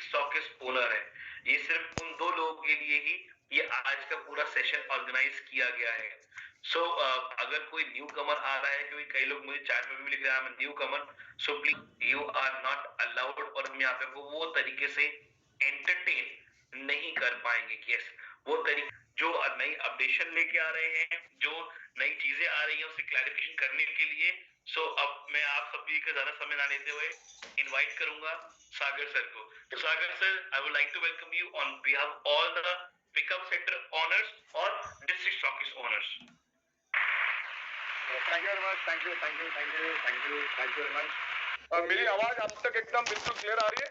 District stockist owner है। ये सिर्फ उन 2 लोगों के लिए ही ये आज का पूरा सेशन ऑर्गेनाइज किया गया है। अगर कोई न्यू कमर आ रहा है, क्योंकि कई लोग मुझे चैट में भी लिख रहे हैं newcomer, so please you are not allowed, और हम यहाँ पे वो तरीके से एंटरटेन नहीं कर पाएंगे कि वो तरीके जो नई अपडेशन लेके आ रहे हैं, जो नई चीजें आ रही हैं उसे क्लैरिफिकेशन करने के लिए। अब मैं आप सभी का ज्यादा समय ना लेते हुए इनवाइट करूंगा सागर सर को। तो Sagar sir, I would like to welcome you on behalf all the pickup centre owners और district stockist owners. Thank you very much, thank you, thank you, thank you, thank you, thank you very much. मेरी आवाज आप तक एकदम बिल्कुल clear आ रही है?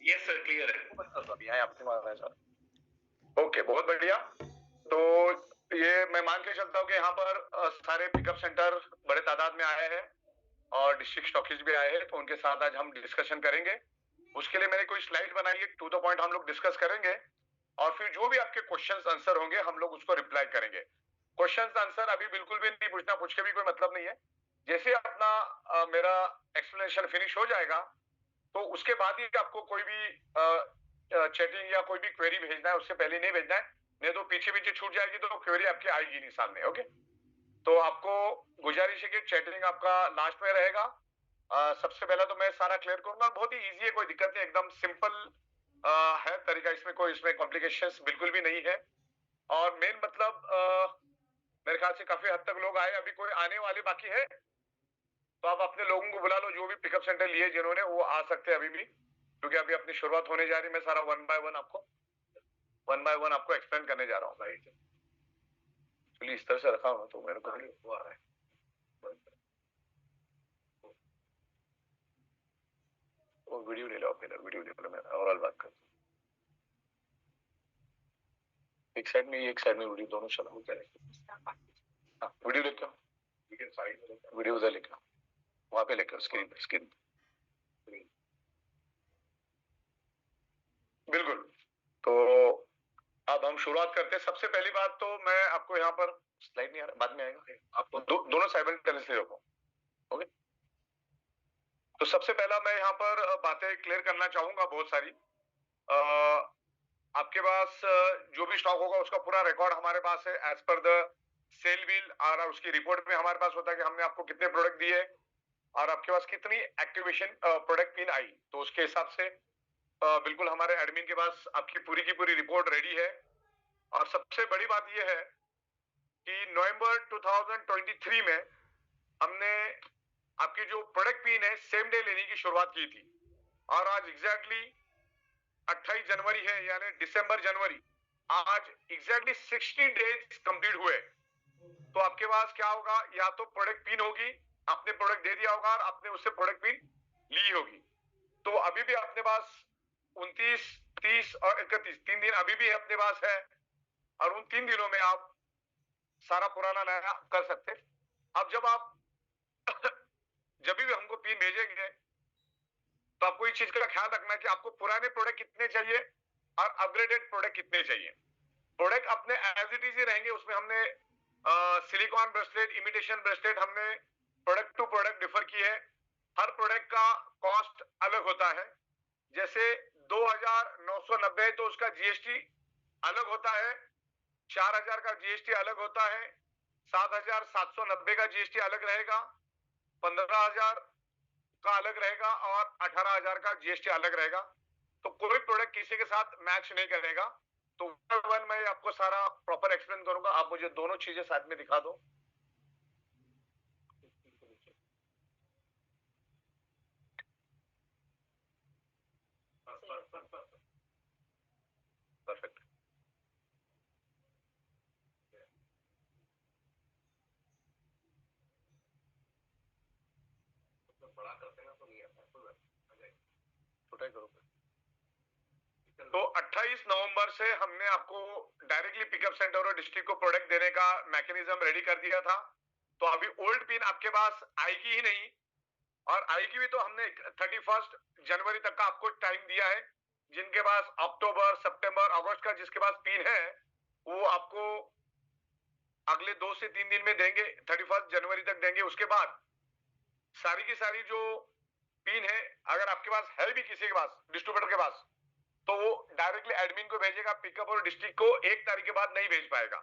Yes sir, clear है। अभी यहाँ आपसे मार रहा है सर। ओके, बहुत बढ़िया। तो ये मैं मान के चलता हूँ कि यहाँ पर सारे पिकअप सेंटर बड़े तादाद में आए हैं और डिस्ट्रिक्ट स्टॉकिस्ट भी आए हैं, तो उनके साथ आज हम डिस्कशन करेंगे। उसके लिए मैंने कोई स्लाइड बनाई है, टू द पॉइंट हम लोग डिस्कस करेंगे और फिर जो भी आपके क्वेश्चंस आंसर होंगे हम लोग उसको रिप्लाई करेंगे। क्वेश्चंस आंसर अभी बिल्कुल भी नहीं पूछना, पूछ के भी कोई मतलब नहीं है। जैसे अपना मेरा एक्सप्लेनेशन फिनिश हो जाएगा तो उसके बाद ही आपको कोई भी चैटिंग या कोई भी क्वेरी भेजना है, उससे पहले नहीं भेजना है, नहीं तो पीछे पीछे छूट जाएगी तो क्वेरी आपकी आएगी नहीं सामने। ओके, तो आपको गुजारिश है कि चैटिंग आपका लास्ट में रहेगा। सबसे पहला तो मैं सारा क्लियर करूंगा, बहुत ही इजी है, कोई दिक्कत नहीं, एकदम सिंपल है तरीका, इसमें कॉम्प्लिकेशंस बिल्कुल भी नहीं है। और मेन मतलब मेरे ख्याल से काफी हद तक लोग आए, अभी कोई आने वाले बाकी है तो आप अपने लोगों को बुला लो, जो भी पिकअप सेंटर लिए जिन्होंने, वो आ सकते हैं अभी भी, क्योंकि अभी अपनी शुरुआत होने जा रही है। मैं सारा वन बाय वन आपको एक्सप्लेन करने जा रहा हूँ। राइट, चलिए इस तरह से रखा हुआ तो मेरे को वो आ रहा है। वो वीडियो ले लो आप, मेरा वीडियो ले लो, मैं ओवरऑल बात करता हूँ। एक साइड में, एक साइड में वीडियो, दोनों चला वीडियो लेके आओ, वीडियो उधर लेके आओ, वहां पे लेके आओ, स्क्रीन बिल्कुल। तो अब हम शुरुआत करते हैं। सबसे पहली बात तो मैं आपको यहाँ पर स्लाइड नहीं आ रहा, बाद में आएगा, आपको दोनों साइमल्टेनियसली रखो। ओके, तो सबसे पहला मैं यहाँ पर बातें क्लियर करना चाहूंगा बहुत सारी। आपके पास जो भी स्टॉक होगा उसका पूरा रिकॉर्ड हमारे पास है, as per the cell bill, और उसकी रिपोर्ट में हमारे पास होता है कि हमने आपको कितने प्रोडक्ट दिए और आपके पास कितनी एक्टिवेशन प्रोडक्ट पिन आई। तो उसके हिसाब से बिल्कुल हमारे एडमिन के पास आपकी पूरी की पूरी रिपोर्ट रेडी है। और सबसे बड़ी बात यह है कि नवंबर 2023 में हमने आपकी जो प्रोडक्ट पिन है सेम डे लेने की शुरुआत की थी, और आज एग्जैक्टली 28 जनवरी है, यानी दिसंबर जनवरी, आज एग्जैक्टली 60 डेज कंप्लीट हुए। तो आपके पास क्या होगा, या तो प्रोडक्ट पिन होगी, आपने प्रोडक्ट दे दिया होगा और आपने उससे प्रोडक्ट पिन ली होगी। तो अभी भी अपने पास 29, 30 और 31 3 दिन अभी भी अपने पास है, और उन 3 दिनों में आप सारा पुराना नया कर सकते। अब जब आप जब भी हमको पिन भेजेंगे तो आपको इस चीज का ख्याल रखना कि आपको पुराने प्रोडक्ट कितने चाहिए और अपग्रेडेड प्रोडक्ट कितने चाहिए। प्रोडक्ट अपने एज इट इज ही रहेंगे, उसमें हमने सिलिकॉन ब्रेसलेट, इमिटेशन ब्रेसलेट, हमने प्रोडक्ट टू प्रोडक्ट डिफर किए है। हर प्रोडक्ट का कॉस्ट अलग होता है। जैसे 2990 तो उसका जीएसटी अलग होता है, 4000 का जीएसटी अलग होता है, 7790 का जीएसटी अलग रहेगा, 15000 का अलग रहेगा और 18000 का जीएसटी अलग रहेगा। तो कोई प्रोडक्ट किसी के साथ मैच नहीं करेगा। तो वन मैं आपको सारा प्रॉपर एक्सप्लेन करूंगा। आप मुझे दोनों चीजें साथ में दिखा दो। परफेक्ट। बड़ा करते ना तो नहीं आता, छोटा ही करोगे। तो 28 नवंबर से हमने आपको डायरेक्टली पिकअप सेंटर और डिस्ट्रिक्ट को प्रोडक्ट देने का मैकेनिज्म रेडी कर दिया था। तो अभी ओल्ड पिन आपके पास आएगी ही नहीं, और आएगी भी तो हमने 31 जनवरी तक का आपको टाइम दिया है। जिनके पास अक्टूबर, सितंबर, अगस्त का जिसके पास पिन है वो आपको अगले 2 से 3 दिन में देंगे, 31 जनवरी तक देंगे। उसके बाद सारी की सारी जो पिन है, अगर आपके पास है भी किसी के पास, डिस्ट्रीब्यूटर के पास, तो वो डायरेक्टली एडमिन को भेजेगा, पिकअप और डिस्ट्रिक्ट को 1 तारीख के बाद नहीं भेज पाएगा।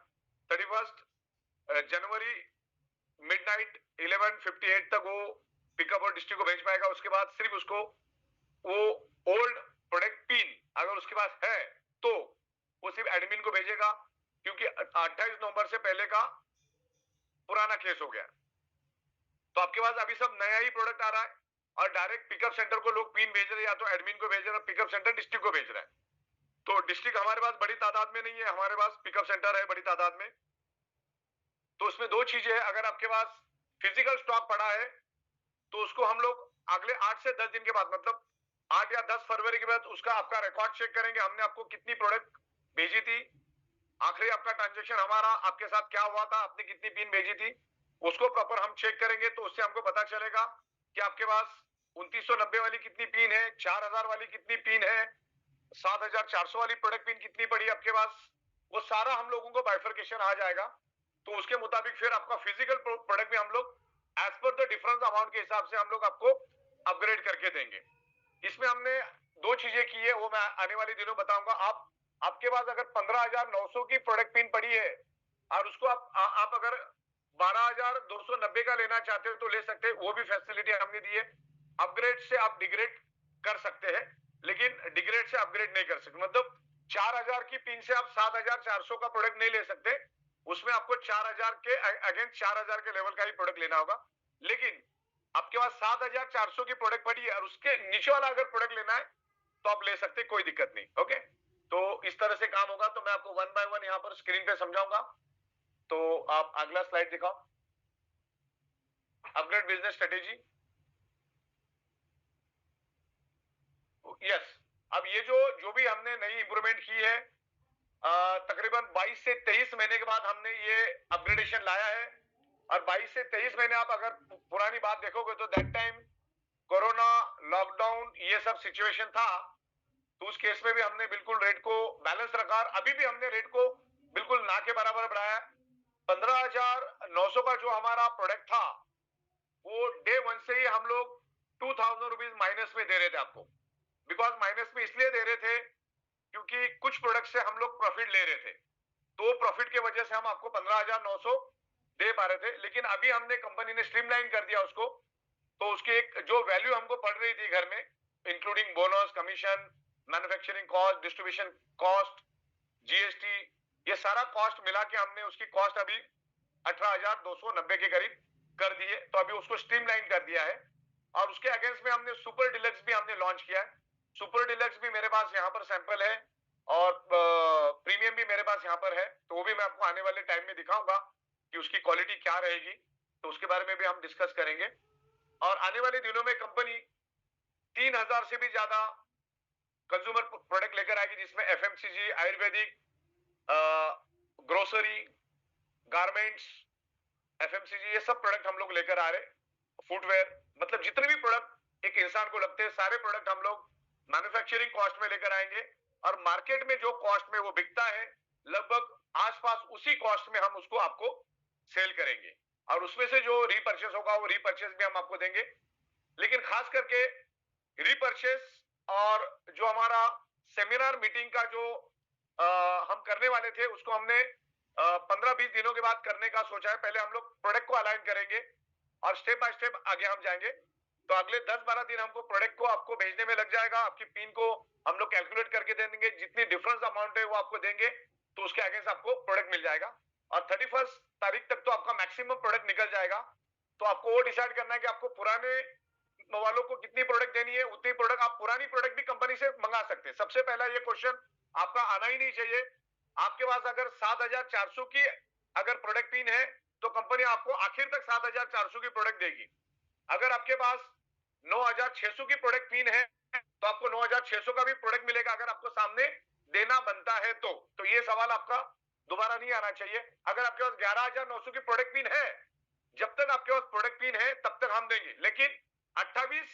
31 जनवरी मिडनाइट 11:58 तक वो पिकअप और डिस्ट्रिक्ट को भेज पाएगा। उसके बाद सिर्फ उसको वो ओल्ड प्रोडक्ट पिन अगर उसके पास है तो वो सिर्फ एडमिन को भेजेगा, क्योंकि 28 नवंबर से पहले का पुराना केस हो गया। तो आपके पास अभी सब नया ही प्रोडक्ट आ रहा है और डायरेक्ट पिकअप सेंटर को लोग पिन भेज रहे हैं, या तो एडमिन को भेज रहे हैं, पिकअप सेंटर डिस्ट्रिक्ट को भेज रहा है। तो डिस्ट्रिक्ट हमारे पास बड़ी तादाद में नहीं है, हमारे पास पिकअप सेंटर है बड़ी तादाद में। तो उसमें दो चीजें है, अगर आपके पास फिजिकल स्टॉक पड़ा है तो उसको हम लोग अगले 8 से 10 दिन के बाद, मतलब 8 या 10 फरवरी के बाद उसका आपका रिकॉर्ड चेक करेंगे, हमने आपको कितनी प्रोडक्ट भेजी थी, आखिरी आपका ट्रांजेक्शन हमारा आपके साथ क्या हुआ था, आपने कितनी पिन भेजी थी, उसको प्रॉपर हम चेक करेंगे। तो उससे हमको पता चलेगा कि आपके पास 2990 वाली कितनी पिन है, 4000 वाली कितनी पिन है, 7400 वाली प्रोडक्ट पिन कितनी पड़ी है आपके पास। वो सारा हम लोगों को बाइफर्केशन आ जाएगा। तो उसके मुताबिक फिर आपका फिजिकल प्रोडक्ट भी हम लोग as per the difference amount के हिसाब से हम लोग आपको अपग्रेड करके देंगे। इसमें हमने दो चीजें की है, वो मैं आने वाले दिनों बताऊंगा। आपके पास अगर 15,900 की प्रोडक्ट पिन पड़ी है और उसको आप अगर 12,290 का लेना चाहते हो तो ले सकते हैं, वो भी फैसिलिटी हमने दी है। अपग्रेड से आप डिग्रेड कर सकते हैं, लेकिन डिग्रेड से अपग्रेड नहीं कर सकते। मतलब 4,000 की पिन से आप 7,400 का प्रोडक्ट नहीं ले सकते, उसमें आपको 4,000 के अगेंस्ट 4,000 के लेवल का ही प्रोडक्ट लेना होगा। लेकिन आपके पास 7,400 की प्रोडक्ट पड़ी है और उसके नीचे वाला अगर प्रोडक्ट लेना है तो आप ले सकते, कोई दिक्कत नहीं। ओके, तो इस तरह से काम होगा। तो मैं आपको वन बाय वन यहाँ पर स्क्रीन पे समझाऊंगा। तो आप अगला स्लाइड दिखाओ, अपग्रेड बिजनेस स्ट्रेटेजी। यस, अब ये जो भी हमने नई इंप्रूवमेंट की है, तकरीबन 22 से 23 महीने के बाद हमने ये अपग्रेडेशन लाया है। और 22 से 23 महीने आप अगर पुरानी बात देखोगे तो दैट टाइम कोरोना, लॉकडाउन, ये सब सिचुएशन था। तो उस केस में भी हमने बिल्कुल रेट को बैलेंस रखा और अभी भी हमने रेट को बिल्कुल ना के बराबर बढ़ाया। 15,900 का जो हमारा प्रोडक्ट था वो डे वन से ही हम लोग 2,000 रुपीज माइनस में दे रहे थे आपको। बिकॉज माइनस में इसलिए दे रहे थे क्योंकि कुछ प्रोडक्ट से हम लोग प्रॉफिट ले रहे थे, तो प्रॉफिट की वजह से हम आपको 15,900 दे पा रहे थे। लेकिन अभी हमने कंपनी ने स्ट्रीमलाइन कर दिया उसको, तो उसकी एक जो वैल्यू हमको पड़ रही थी घर में, including bonus, commission, manufacturing cost, distribution cost, GST, ये सारा कॉस्ट मिला के हमने उसकी कॉस्ट अभी 18,290 के करीब कर दी है। तो अभी उसको स्ट्रीमलाइन कर दिया है और उसके अगेंस्ट में हमने सुपर डिलक्स भी हमने लॉन्च किया है। सुपर डिलक्स भी मेरे पास यहाँ पर सैंपल है और प्रीमियम भी मेरे पास यहाँ पर है। तो वो भी मैं आपको आने वाले टाइम में दिखाऊंगा कि उसकी क्वालिटी क्या रहेगी, तो उसके बारे में भी हम डिस्कस करेंगे। और आने वाले दिनों में कंपनी 3,000 से भी ज्यादा कंज्यूमर प्रोडक्ट लेकर आएगी, जिसमें FMCG, Ayurvedic, grocery, garments, FMCG, ये सब प्रोडक्ट हम लोग लेकर आ रहे हैं। फुटवेयर, मतलब जितने भी प्रोडक्ट एक इंसान को लगते हैं सारे प्रोडक्ट हम लोग मैन्युफैक्चरिंग कॉस्ट में लेकर आएंगे और मार्केट में जो कॉस्ट में वो बिकता है लगभग आसपास उसी कॉस्ट में हम उसको आपको सेल करेंगे और उसमें से जो रीपर्चेस होगा वो रीपर्चेस भी हम आपको देंगे। लेकिन खास करके रीपर्चेस और जो हमारा सेमिनार मीटिंग का जो हम करने वाले थे उसको हमने 15-20 दिनों के बाद करने का सोचा है। पहले हम लोग प्रोडक्ट को अलाइन करेंगे और स्टेप बाय स्टेप आगे हम जाएंगे। तो अगले 10-12 दिन हमको प्रोडक्ट को आपको भेजने में लग जाएगा। आपकी पिन को हम लोग कैलकुलेट करके दे देंगे, जितनी डिफरेंस अमाउंट है वो आपको देंगे, तो उसके अगेंस्ट आपको प्रोडक्ट मिल जाएगा। और 31 तारीख तक तो आपका मैक्सिमम प्रोडक्ट निकल जाएगा। तो आपको वो डिसाइड करना है कि आपको पुराने वालों को कितनी प्रोडक्ट देनी है, उतनी प्रोडक्ट। आप पुरानी प्रोडक्ट भी कंपनी से मंगा सकते हैं। सबसे पहला ये क्वेश्चन आपका आना ही नहीं चाहिए। आपके पास अगर 7,400 की अगर प्रोडक्ट पिन है तो कंपनी आपको आखिर तक 7,400 की प्रोडक्ट देगी। अगर आपके पास 9,600 की प्रोडक्ट पिन है तो आपको 9,600 का भी प्रोडक्ट मिलेगा, अगर आपको सामने देना बनता है तो ये सवाल आपका दोबारा नहीं आना चाहिए। अगर आपके पास 11,900 की प्रोडक्ट पिन है, जब तक आपके पास प्रोडक्ट पिन है तब तक हम देंगे। लेकिन 28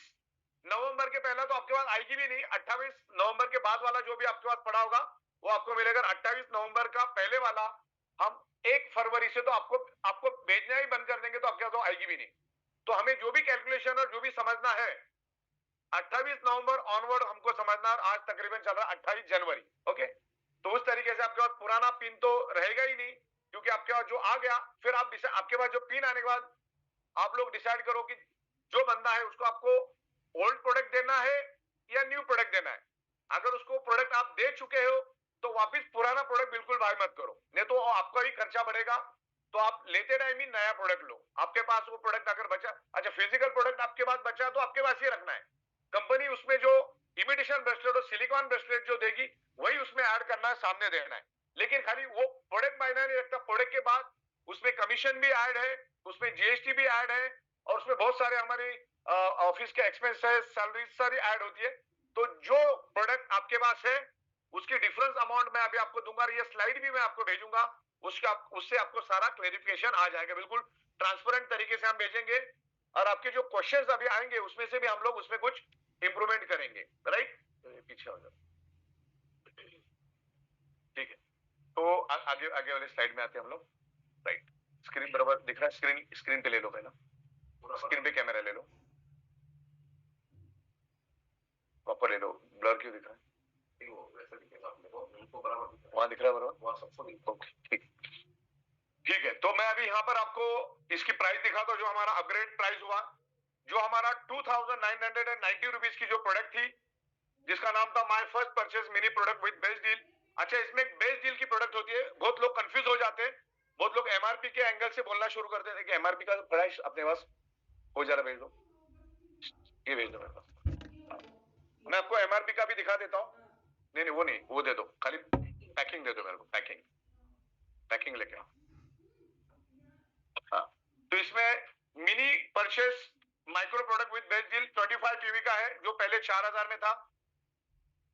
नवंबर के पहला तो आपके पास आएगी भी नहीं। 28 नवंबर के बाद वाला जो भी आपके पास पड़ा होगा वो आपको मिलेगा। 28 नवंबर का पहले वाला हम 1 फरवरी से तो आपको भेजना ही बंद कर देंगे, तो आपके पास तो आएगी भी नहीं। तो हमें जो भी कैलकुलेशन और जो भी समझना है 28 नवंबर ऑनवर्ड हमको समझना, आज तकरीबन चल रहा है 28 जनवरी। ओके, तो उस तरीके से आपके पास पुराना पिन तो रहेगा ही नहीं, क्योंकि आपके पास जो आ गया, फिर आप आपके पास जो पिन आने के बाद आप लोग डिसाइड करो कि जो बंदा है उसको आपको ओल्ड प्रोडक्ट देना है या न्यू प्रोडक्ट देना है। अगर उसको प्रोडक्ट आप दे चुके हो तो वापस पुराना प्रोडक्ट बिल्कुल बाय मत करो, नहीं तो आपका ही खर्चा बढ़ेगा। तो आप लेते टाइम ही नया प्रोडक्ट लो। आपके पास वो प्रोडक्ट अगर बचा, अच्छा फिजिकल प्रोडक्ट आपके पास बचा तो आपके पास ही रखना है। कंपनी उसमें जो इमिटेशन ब्रेसलेट और सिलिकॉन ब्रेसलेट जो देगी वही उसमें ऐड करना है, सामने देना है। लेकिन खाली वो प्रोडक्ट मायने नहीं रखता, प्रोडक्ट के बाद उसमें कमीशन भी ऐड है, उसमें जीएसटी भी ऐड है, और उसमें बहुत सारे हमारे ऑफिस के एक्सपेंसेस, सैलरी सारी ऐड होती है। तो जो प्रोडक्ट आपके पास है उसकी डिफरेंस अमाउंट मैं अभी आपको दूंगा, ये स्लाइड भी मैं आपको भेजूंगा, उससे आपको सारा क्लेरिफिकेशन आ जाएगा। बिल्कुल ट्रांसपेरेंट तरीके से हम भेजेंगे, और आपके जो क्वेश्चंस अभी आएंगे उसमें से भी हम लोग उसमें कुछ इंप्रूवमेंट करेंगे। राइट, पीछे हो जाओ, ठीक है। तो आगे आगे वाले स्लाइड में आते हैं हम लोग। राइट, स्क्रीन बराबर दिख रहा है? स्क्रीन पे ले लो पहला, स्क्रीन पे कैमरा ले लो, प्रॉपर ले लो। ब्लर क्यों दिख रहा है? वहां दिख रहा है बराबर? ओके, ठीक है। तो मैं अभी यहाँ पर आपको इसकी प्राइस दिखाता हूँ, जो हमारा अपग्रेड प्राइस हुआ। जो हमारा 2990 रुपीज की जो प्रोडक्ट थी, जिसका नाम था my first purchase mini product with best deal. अच्छा, इसमें एक बेस्ट डील की प्रोडक्ट होती है, बहुत लोग कंफ्यूज हो जाते हैं, बहुत लोग एमआरपी के एंगल से बोलना शुरू कर देते हैं कि एमआरपी का प्राइस अपने पास हो जा रहा, भेज दो, ये भेज दो मेरे पास। मैं आपको एमआरपी का भी दिखा देता हूँ। नहीं, वो नहीं, वो दे दो, खाली पैकिंग दे दो मेरे को, पैकिंग लेके आओ। हाँ, तो इसमें mini purchase micro product with best deal 25 TV का है, जो पहले 4000 में था।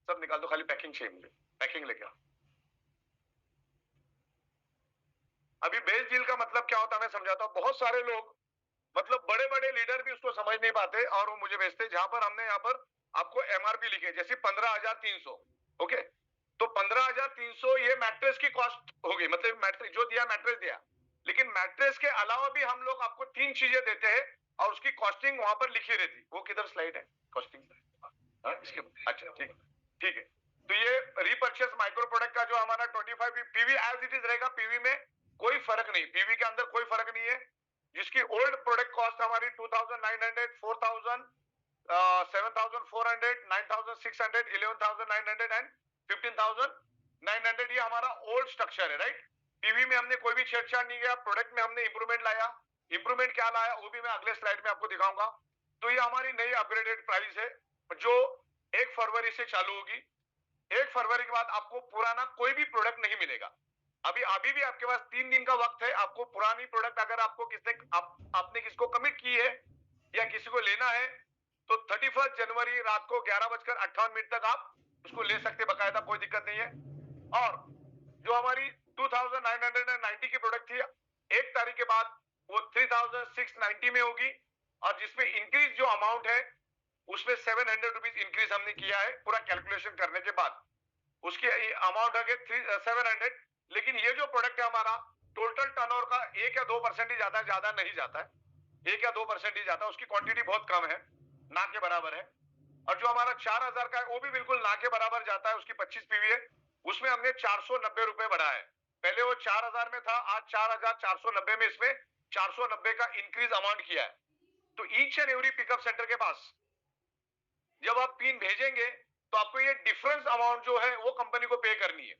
सब निकाल दो, खाली पैकिंग चाहिए मुझे, पैकिंग लेके आओ। अभी बेस्ट डील का मतलब क्या होता है मैं समझाता हूँ। बहुत सारे लोग, मतलब बड़े बड़े लीडर भी उसको समझ नहीं पाते और वो मुझे भेजते, जहां पर हमने यहाँ पर आपको एमआरपी लिखे जैसे 15,300। ओके, तो 15,300 ये मैट्रेस की कॉस्ट होगी, मतलब मैट्रेस जो दिया, मैट्रेस दिया, लेकिन मैट्रेस के अलावा भी हम लोग आपको 3 चीजें देते हैं और उसकी कॉस्टिंग वहां पर लिखी रहती। वो किधर स्लाइड है कॉस्टिंग? इसके, अच्छा ठीक है। तो ये रीपर्चेस माइक्रो प्रोडक्ट का जो हमारा 25 पीवी एज इट इज रहेगा, पीवी में कोई फर्क नहीं, पीवी के अंदर कोई फर्क नहीं है। जिसकी ओल्ड प्रोडक्ट कॉस्ट हमारी 2900, 4000, 7400, 9600, 11900 एंड 15900, ये हमारा ओल्ड स्ट्रक्चर है। राइट, पीवी में हमने कोई भी छेड़छाड़ नहीं किया, प्रोडक्ट में हमने इंप्रूवमेंट लाया। इंप्रूवमेंट क्या लाया वो भी मैं अगले स्लाइड में आपको दिखाऊंगा। तो ये हमारी नई अपग्रेडेड प्राइस है, जो 1 फरवरी से चालू होगी। 1 फरवरी के बाद आपको पुराना कोई भी प्रोडक्ट नहीं मिलेगा। अभी भी आपके पास 3 दिन का वक्त है। आपको पुरानी प्रोडक्ट अगर आपको आपने किसको कमिट की है या किसी को लेना है, तो 31 जनवरी रात को 11:58 तक आप उसको ले सकते, बकायदा, कोई दिक्कत नहीं है। और जो हमारी 2990 की प्रोडक्ट थी, 1 तारीख के बाद वो 3690 में होगी, और जिसमें इंक्रीज जो अमाउंट है उसमें 700 रुपीज इंक्रीज हमने किया है पूरा कैलकुलेशन करने के बाद। उसकी अमाउंट है 700। लेकिन ये जो प्रोडक्ट है हमारा, टोटल टर्नओवर का 1 या 2% ही जाता है, ज्यादा नहीं जाता है, 1 या 2% ही जाता है। उसकी क्वांटिटी बहुत कम है, ना के बराबर है। और जो हमारा 4000 का है वो भी बिल्कुल ना के बराबर जाता है, उसकी 25 पीवी है। उसमें हमने 490 रुपए बढ़ा है। पहले वो 4000 में था, आज 4490 में इसमें 490 का इंक्रीज अमाउंट किया है। तो each and every pickup centre के पास जब आप पिन भेजेंगे तो आपको ये डिफरेंस अमाउंट जो है वो कंपनी को पे करनी है।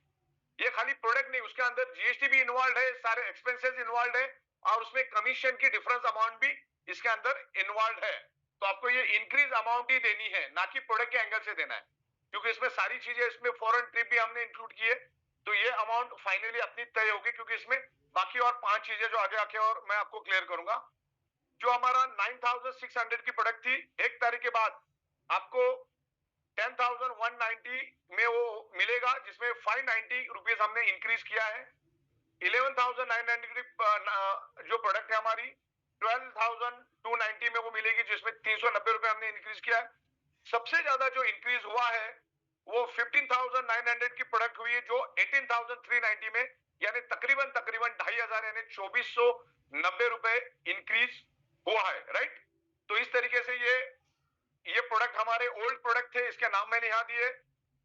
ये खाली प्रोडक्ट नहीं, उसके अंदर जीएसटी भी इन्वॉल्व है, सारे एक्सपेंसेस इन्वॉल्व है, और उसमें कमीशन की डिफरेंस अमाउंट भी इसके अंदर इन्वॉल्व है। तो आपको ये इंक्रीज अमाउंट ही देनी है, ना कि प्रोडक्ट के एंगल से देना है, क्योंकि इसमें सारी चीजें, इसमें फॉरेन ट्रिप भी हमने इंक्लूड की है। तो ये अमाउंट फाइनली अपनी तय होगी, क्योंकि इसमें बाकी और 5 चीजें जो आगे आके और मैं आपको क्लियर करूंगा। जो हमारा 9600 की प्रोडक्ट थी, 1 तारीख के बाद आपको 10,190 में वो मिलेगा, जिसमें 590 रुपीज हमने इंक्रीज किया है। 11,990 की जो प्रोडक्ट है हमारी, 12,290 में वो मिलेगी, जिसमें 390 रुपए हमने इंक्रीज किया है। सबसे ज्यादा जो इंक्रीज हुआ है वो 15,900 की प्रोडक्ट हुई है, जो 18,390 में, यानी तकरीबन 2,500 यानी 2,490 रुपए इंक्रीज हुआ है। राइट, तो इस तरीके से ये ये प्रोडक्ट हमारे ओल्ड प्रोडक्ट थे, इसके नाम मैंने यहाँ दिए,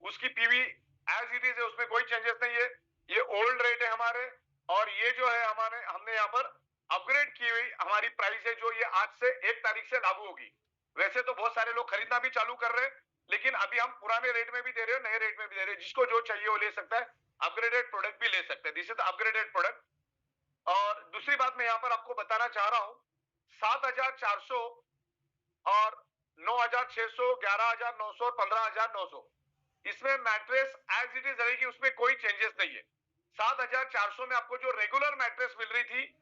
उसकी पीवी एज इट इज है, उसमें कोई चेंजेस नहीं है, ये ओल्ड रेट है हमारे। और ये जो है हमारे हमने यहाँ पर अपग्रेड की हुई हमारी प्राइस है, जो ये आज से 1 तारीख से लागू होगी। वैसे तो बहुत सारे लोग खरीदना भी चालू कर रहे हैं, लेकिन अभी हम पुराने रेट में भी दे रहे हैं, नए रेट में भी दे रहे हैं, जिसको जो चाहिए वो ले सकता है, अपग्रेडेड प्रोडक्ट भी ले सकते हैं। This is the upgraded product. और दूसरी बात मैं यहाँ पर आपको बताना चाह रहा हूं, 7,400 और 9,600, 11,900 और 15,900, इसमें मैट्रेस एज इट इज रहेगी, उसमें कोई चेंजेस नहीं है। 7,400 में आपको जो रेगुलर मैट्रेस मिल रही थी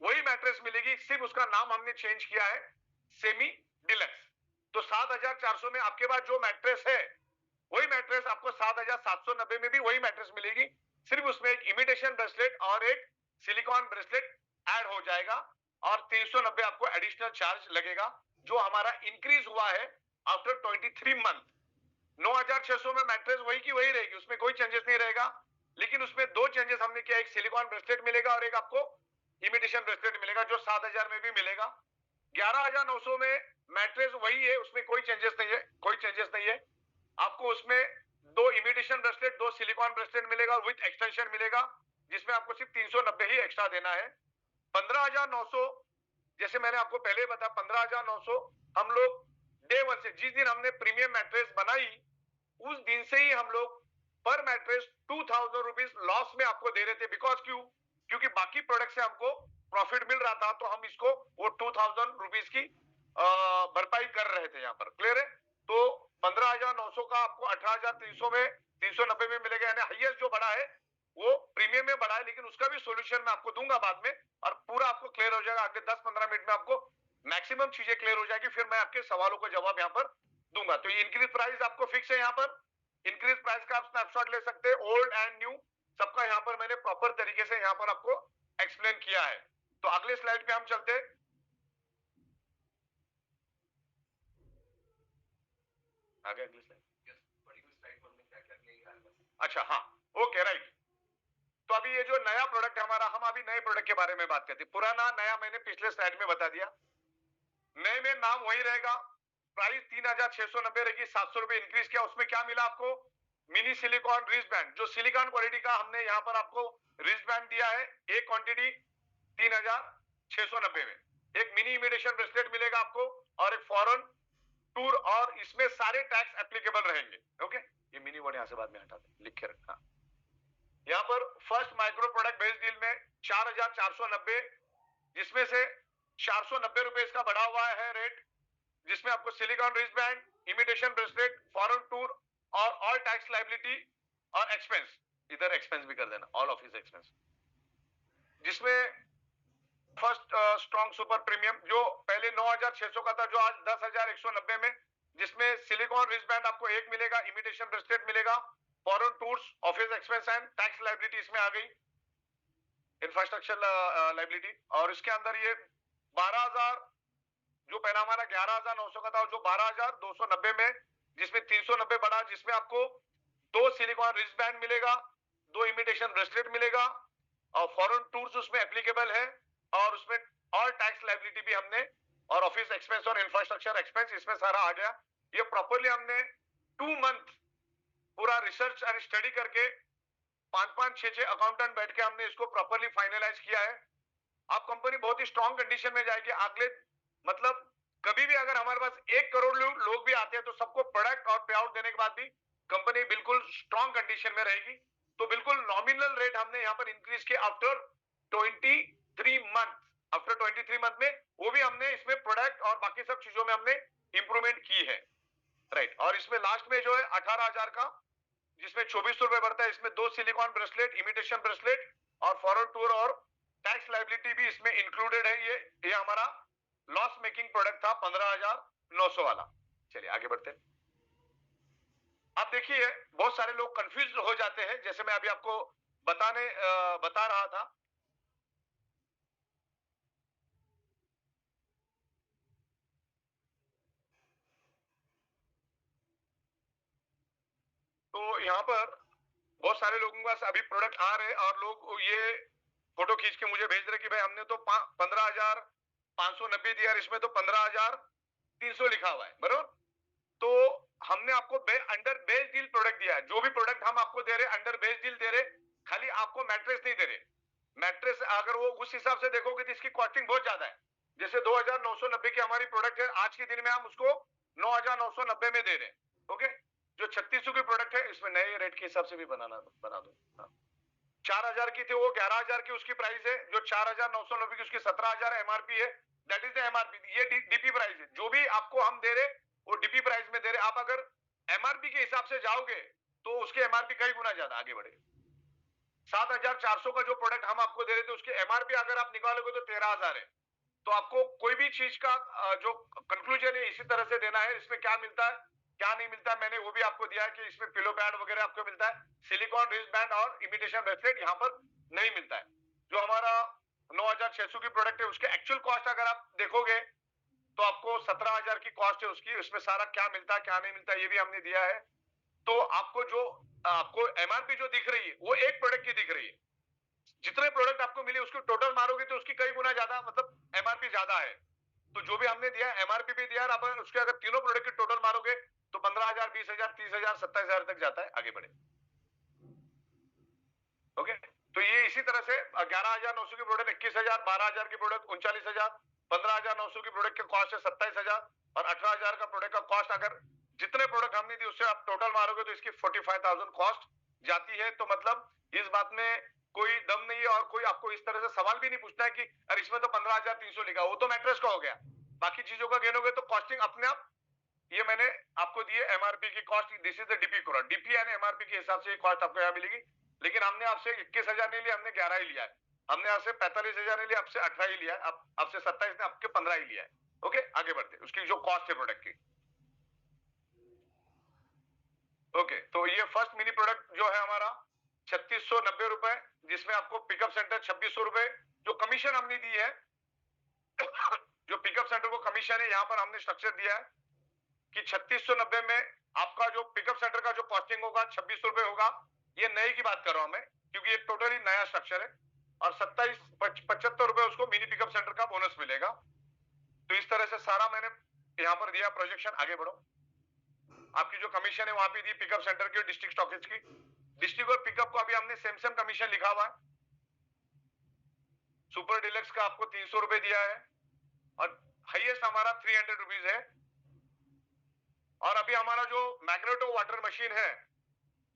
वही मैट्रेस मिलेगी, सिर्फ उसका नाम हमने चेंज किया है सेमी डिलक्स। तो 7,400 में आपके पास जो मैट्रेस है वही मैट्रेस आपको 7,790 में भी वही मैट्रेस मिलेगी, सिर्फ उसमें एक इमिटेशन ब्रेसलेट और एक सिलिकॉन ब्रेसलेट ऐड हो जाएगा और 390 आपको एडिशनल चार्ज लगेगा, जो हमारा इंक्रीज हुआ है आफ्टर 23 मंथ। 9,600 में मैट्रेस वही की वही रहेगी, उसमें कोई चेंजेस नहीं रहेगा, लेकिन उसमें दो चेंजेस हमने किया, एक सिलिकॉन ब्रेसलेट मिलेगा और एक आपको इमिटेशन ब्रेसलेट मिलेगा, जो 7,000 में भी मिलेगा। 11,900 में मैट्रेस वही है, उसमें कोई चेंजेस नहीं है, कोई चेंजेस नहीं है। आपको उसमें 2 इमिटेशन ब्रेसलेट, 2 सिलिकॉन ब्रेसलेट मिलेगा और विथ एक्सटेंशन मिलेगा, जिसमें आपको सिर्फ 390 ही एक्स्ट्रा देना है। 15,900, जैसे मैंने आपको पहले बताया, 15,900 हम लोग डे वन से, जिस दिन हमने प्रीमियम मैट्रेस बनाई उस दिन से ही हम लोग पर मैट्रेस 2,000 रुपीज लॉस में आपको दे रहे थे। बिकॉज क्योंकि बाकी प्रोडक्ट से हमको प्रॉफिट मिल रहा था, तो हम इसको वो 2,000 रुपीज की भरपाई कर रहे थे यहाँ पर। क्लियर है? तो 15,900 का आपको 18,300 में 390 में मिलेगा, यानी हाईएस्ट जो बड़ा है वो प्रीमियम में बड़ा है, लेकिन उसका भी सोल्यूशन मैं आपको दूंगा बाद में, और पूरा आपको क्लियर हो जाएगा। अगले 10-15 मिनट में आपको मैक्सिमम चीजें क्लियर हो जाएगी, फिर मैं आपके सवालों का जवाब यहाँ पर दूंगा। तो ये इंक्रीज प्राइस आपको फिक्स है, यहाँ पर इंक्रीज प्राइस का आप स्नैपशॉट ले सकते हैं, ओल्ड एंड न्यू सबका यहाँ पर मैंने प्रॉपर तरीके से यहाँ पर आपको एक्सप्लेन किया है। तो अगले स्लाइड पे हम चलते हैं। आगे अगले स्लाइड। अच्छा, हाँ, ओके, राइट। तो अभी ये जो नया प्रोडक्ट है हमारा, हम अभी नए प्रोडक्ट के बारे में बात करते हैं। पुराना नया मैंने पिछले स्लाइड में बता दिया। नए में नाम वही रहेगा, प्राइस 3,690 रहेगी, 700 रुपए इंक्रीज किया। उसमें क्या मिला आपको? मिनी सिलिकॉन रिस्ट बैंड, जो सिलिकॉन क्वालिटी का हमने यहाँ पर आपको रिस्ट बैंड दिया है, एक क्वांटिटी 3,690 में। एक मिनी इमिटेशन ब्रेसलेट मिलेगा आपको और एक फॉरेन टूर, और इसमें सारे टैक्स एप्लीकेबल रहेंगे। ओके, ये मिनी वर्ड यहाँ से बाद में हटा दें, लिख के रखना। यहाँ पर first micro product based deal में 4,490, जिसमें से 490 रुपए इसका बढ़ा हुआ है रेट, जिसमें आपको silicon wrist band, imitation bracelet, foreign tour और ऑल टैक्स लाइबिलिटी और एक्सपेंस, इधर एक्सपेंस भी कर देना, ऑल ऑफिस एक्सपेंस, जिसमें फर्स्ट स्ट्रॉन्ग सुपर प्रीमियम जो पहले 9,600 का था, जो आज 10,190 में, जिसमें सिलिकॉन रिस्ट बैंड आपको एक मिलेगा, इमिटेशन ब्रेसलेट मिलेगा, foreign tours, office expense and tax liability इसमें आ गई, इंफ्रास्ट्रक्चर लाइबिलिटी। और इसके अंदर ये 12,000, जो पहला हमारा 11,900 का था, जो 12,290 में, जिसमें 390 बढ़ा, जिसमें आपको 2 सिलिकॉन रिस्ट बैंड मिलेगा, 2 इमिटेशन ब्रेसलेट मिलेगा और फॉरेन टूर्स उसमें एप्लीकेबल है, और उसमें ऑल टैक्स लाइबिलिटी भी हमने, और ऑफिस एक्सपेंस और इंफ्रास्ट्रक्चर एक्सपेंस इसमें सारा आ गया। ये प्रॉपर्ली हमने 2 मंथ पूरा रिसर्च एंड स्टडी करके 5-5, 6-6 अकाउंटेंट बैठ के हमने इसको प्रॉपर्ली फाइनलाइज किया है। अब कंपनी बहुत ही स्ट्रॉन्ग कंडीशन में जाएगी। अगले मतलब कभी भी अगर हमारे पास 1 करोड़ लोग भी आते हैं, तो सबको प्रोडक्ट और पे आउट देने के बाद भी कंपनी बिल्कुल स्ट्रॉन्ग कंडीशन में रहेगी। तो बिल्कुल नॉमिनल रेट हमने यहाँ पर इंक्रीज किया आफ्टर 23 मंथ। आफ्टर 23 मंथ में वो भी हमने इसमें प्रोडक्ट और बाकी सब चीजों में हमने इंप्रूवमेंट की है, राइट। और इसमें लास्ट में जो है 18,000 का, जिसमें 2400 रुपए बढ़ता है, इसमें 2 सिलिकॉन ब्रेसलेट, इमिटेशन ब्रेसलेट और फॉरेन टूर और टैक्स लाइबिलिटी भी इसमें इंक्लूडेड है। ये हमारा लॉस मेकिंग प्रोडक्ट था 15,900 वाला। चलिए आगे बढ़ते हैं। अब देखिए, बहुत सारे लोग कंफ्यूज हो जाते हैं, जैसे मैं अभी आपको बता रहा था। तो यहाँ पर बहुत सारे लोगों के पास अभी प्रोडक्ट आ रहे हैं और लोग ये फोटो खींच के मुझे भेज रहे कि भाई हमने तो 15,590 दिया, इसमें तो 15,300 लिखा हुआ है, बरोबर। तो हमने आपको अंडर बेस डील प्रोडक्ट दिया है। जो भी प्रोडक्ट हम आपको दे रहे अंडर बेस डील दे रहे, खाली आपको मैट्रेस नहीं दे रहे। मैट्रेस अगर वो उस हिसाब से देखोगे तो इसकी कॉस्टिंग बहुत ज्यादा है। जैसे 2990 की हमारी प्रोडक्ट है, आज के दिन में हम उसको 9990 में दे रहे हैं। ओके, जो 3600 की प्रोडक्ट है इसमें नए रेट के हिसाब से भी बना दो। हाँ। 4000 की थी वो 11000 की उसकी प्राइस है, जो 4990 की उसकी 17000 एमआरपी है। दैट इज द एमआरपी, ये डीपी प्राइस है। जो भी आपको हम दे रहे वो डीपी प्राइस में दे रहे। आप अगर एमआरपी के हिसाब से जाओगे तो उसके एमआरपी कई गुना ज्यादा आगे बढ़े। 7400 का जो प्रोडक्ट हम आपको दे रहे थे उसकी एमआरपी अगर आप निकालोगे तो 13000 है। तो आपको कोई भी चीज का जो कंक्लूजन है इसी तरह से देना है। इसमें क्या मिलता है क्या नहीं मिलता है, मैंने वो भी आपको दिया है कि इसमें पिलो पैड वगैरह आपको मिलता है। सिलिकॉन रिस्ट बैंड और इमिटेशन ब्रेसलेट यहाँ पर नहीं मिलता है। जो हमारा 9600 की प्रोडक्ट है उसके एक्चुअल कॉस्ट अगर आप देखोगे तो आपको 17000 की कॉस्ट है उसकी। उसमें सारा क्या मिलता है क्या नहीं मिलता ये भी हमने दिया है। तो आपको एमआरपी जो दिख रही है वो एक प्रोडक्ट की दिख रही है। जितने प्रोडक्ट आपको मिले उसको टोटल मारोगे तो उसकी कई गुना ज्यादा, मतलब एमआरपी ज्यादा है। तो जो भी हमने दिया एमआरपी भी दिया, आप उसके अगर तीनों प्रोडक्ट की टोटल मारोगे तो 15000 20000 30000 27000 तक जाता है। आगे बढ़े। ओके, तो ये इसी तरह से 11900 की प्रोडक्ट 21000, 12000 की प्रोडक्ट 39000, 15900 की प्रोडक्ट का कॉस्ट है 27000 और 18000 का प्रोडक्ट का कॉस्ट अगर जितने प्रोडक्ट हमने दी उससे आप टोटल मारोगे तो इसकी 45000 कॉस्ट जाती है। तो मतलब इस बात में कोई दम नहीं है और कोई आपको इस तरह से सवाल भी नहीं पूछना है कि अरे इसमें तो 15300 लिखा, वो तो मैट्रेस का हो गया। बाकी चीजों का गिनोगे तो कॉस्टिंग अपने आप, ये मैंने आपको दी है एमआरपी की cost. This is the DP code, DP and MRP के हिसाब से ये कॉस्ट आपको यहाँ मिलेगी। लेकिन हमने आपसे 21000 नहीं लिया, हमने 11 ही लिया है। हमने आपसे 45000 नहीं लिया, आपसे 18 ही लिया है। आपसे 27 ने आपके 15 ही लिया है। ओके, आगे बढ़ते उसकी जो कॉस्ट है प्रोडक्ट की। ओके, तो ये फर्स्ट मिनी प्रोडक्ट जो है हमारा 3690 रुपए, जिसमें आपको पिकअप सेंटर 2600 रुपए जो कमीशन हमने दी है। जो पिकअप सेंटर को कमीशन है यहाँ पर हमने स्ट्रक्चर दिया है कि 3690 में आपका जो पिकअप सेंटर का जो कॉस्टिंग होगा 2600 रुपए होगा। ये नए की बात कर रहा हूं मैं क्योंकि ये टोटली नया स्ट्रक्चर है। और 75 रुपए उसको मिनी पिकअप सेंटर का बोनस मिलेगा। तो इस तरह से सारा मैंने यहाँ पर दिया प्रोजेक्शन। आगे बढ़ो। आपकी जो कमीशन है वहां पे दी पिकअप सेंटर की, डिस्ट्रिक्ट स्टॉकेज की। डिस्ट्रिक्ट और पिकअप को अभी हमने सेम सेम कमीशन लिखा हुआ है। सुपर डिलक्स का आपको 300 रुपए दिया है और हाईएस्ट हमारा 300 रुपीज है। और अभी हमारा जो मैग्नेटो वाटर मशीन है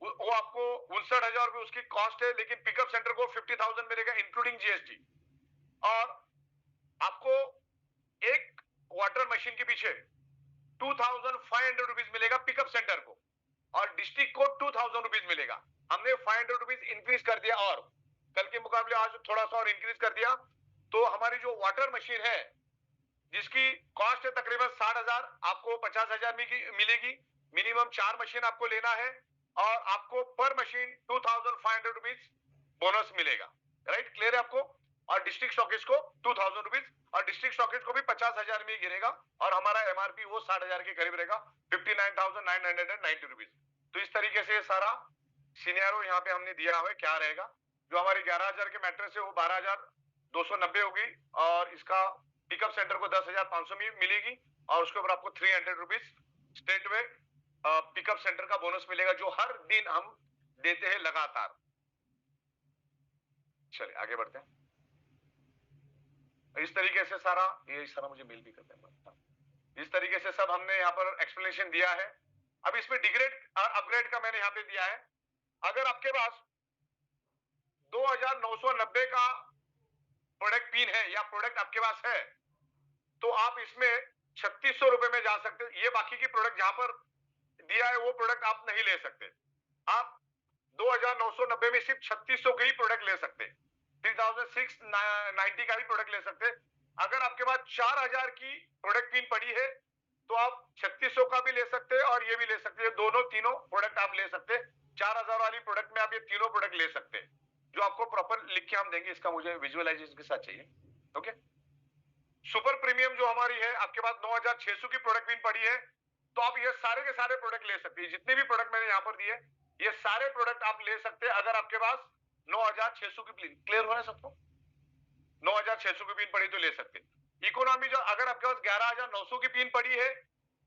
वो आपको 59,000 रुपए उसकी कॉस्ट है, लेकिन पिकअप सेंटर को 50,000 मिलेगा इंक्लूडिंग जीएसटी। और आपको एक वाटर मशीन के पीछे 2500 रुपीज मिलेगा पिकअप सेंटर को, और डिस्ट्रिक्ट को 2000 रुपीज मिलेगा। हमने 500 रुपीज इंक्रीज कर दिया और कल के मुकाबले आज थोड़ा सा और इंक्रीज कर दिया। तो हमारी जो वाटर मशीन है जिसकी कॉस्ट है तकरीबन 60,000, आपको 50,000 मिलेगी। मिनिमम 4 मशीन आपको लेना है और आपको पर मशीन 2500 रुपीज बोनस मिलेगा। राइट, क्लियर है आपको। और डिस्ट्रिक्ट स्टॉकेज को 2000 रुपीज, और डिस्ट्रिक्ट स्टॉकेज को भी 50,000 में गिरेगा और हमारा एमआरपी वो 60,000 के करीब रहेगा, 59,990 रुपीज। तो इस तरीके से सारा सीनियरो यहाँ पे हमने दिया हुआ है क्या रहेगा। जो हमारी 11,000 के मैट्रेस है वो 12,290 होगी और इसका पिकअप सेंटर को 10,500 मिलेगी और उसके ऊपर आपको 300 रुपीज स्टेट वे पिकअप सेंटर का बोनस मिलेगा जो हर दिन हम देते हैं लगातार। चलिए आगे बढ़ते हैं। इस तरीके से सारा, ये सारा मुझे मेल भी करते हैं। इस तरीके से सब हमने यहाँ पर एक्सप्लेनेशन दिया है। अब इसमें डिग्रेड और अपग्रेड का मैंने यहाँ पे दिया है। अगर आपके पास 2990 का प्रोडक्ट पिन है या प्रोडक्ट आपके पास है तो आप इसमें 3600 रुपए में जा सकते हैं। ये बाकी की प्रोडक्ट जहां पर दिया है वो प्रोडक्ट आप नहीं ले सकते। आप 2990 में सिर्फ 3600 के ही प्रोडक्ट ले सकते हैं, 3690 का भी प्रोडक्ट ले सकते हैं। अगर आपके पास 4000 की प्रोडक्ट पिन पड़ी है तो आप 3600 का भी ले सकते हैं और ये भी ले सकते हैं। दोनों तीनों प्रोडक्ट आप ले सकते हैं। 4000 वाली प्रोडक्ट में आप ये तीनों प्रोडक्ट ले सकते हैं, जो आपको प्रॉपर लिख के हम देंगे। इसका मुझे विजुअलाइजेशन के साथ चाहिए। ओके, सुपर प्रीमियम जो हमारी है, आपके पास 9600 की प्रोडक्ट पिन पड़ी है तो आप ये सारे के सारे प्रोडक्ट ले सकते हैं। जितने भी प्रोडक्ट मैंने यहाँ पर दिए ये सारे प्रोडक्ट आप ले सकते हैं अगर आपके पास 9600 की पिन। क्लियर हो रहा है सबको? 9600 की पिन पड़ी तो ले सकते हैं। इकोनॉमी जो अगर आपके पास 11,900 की पिन पड़ी है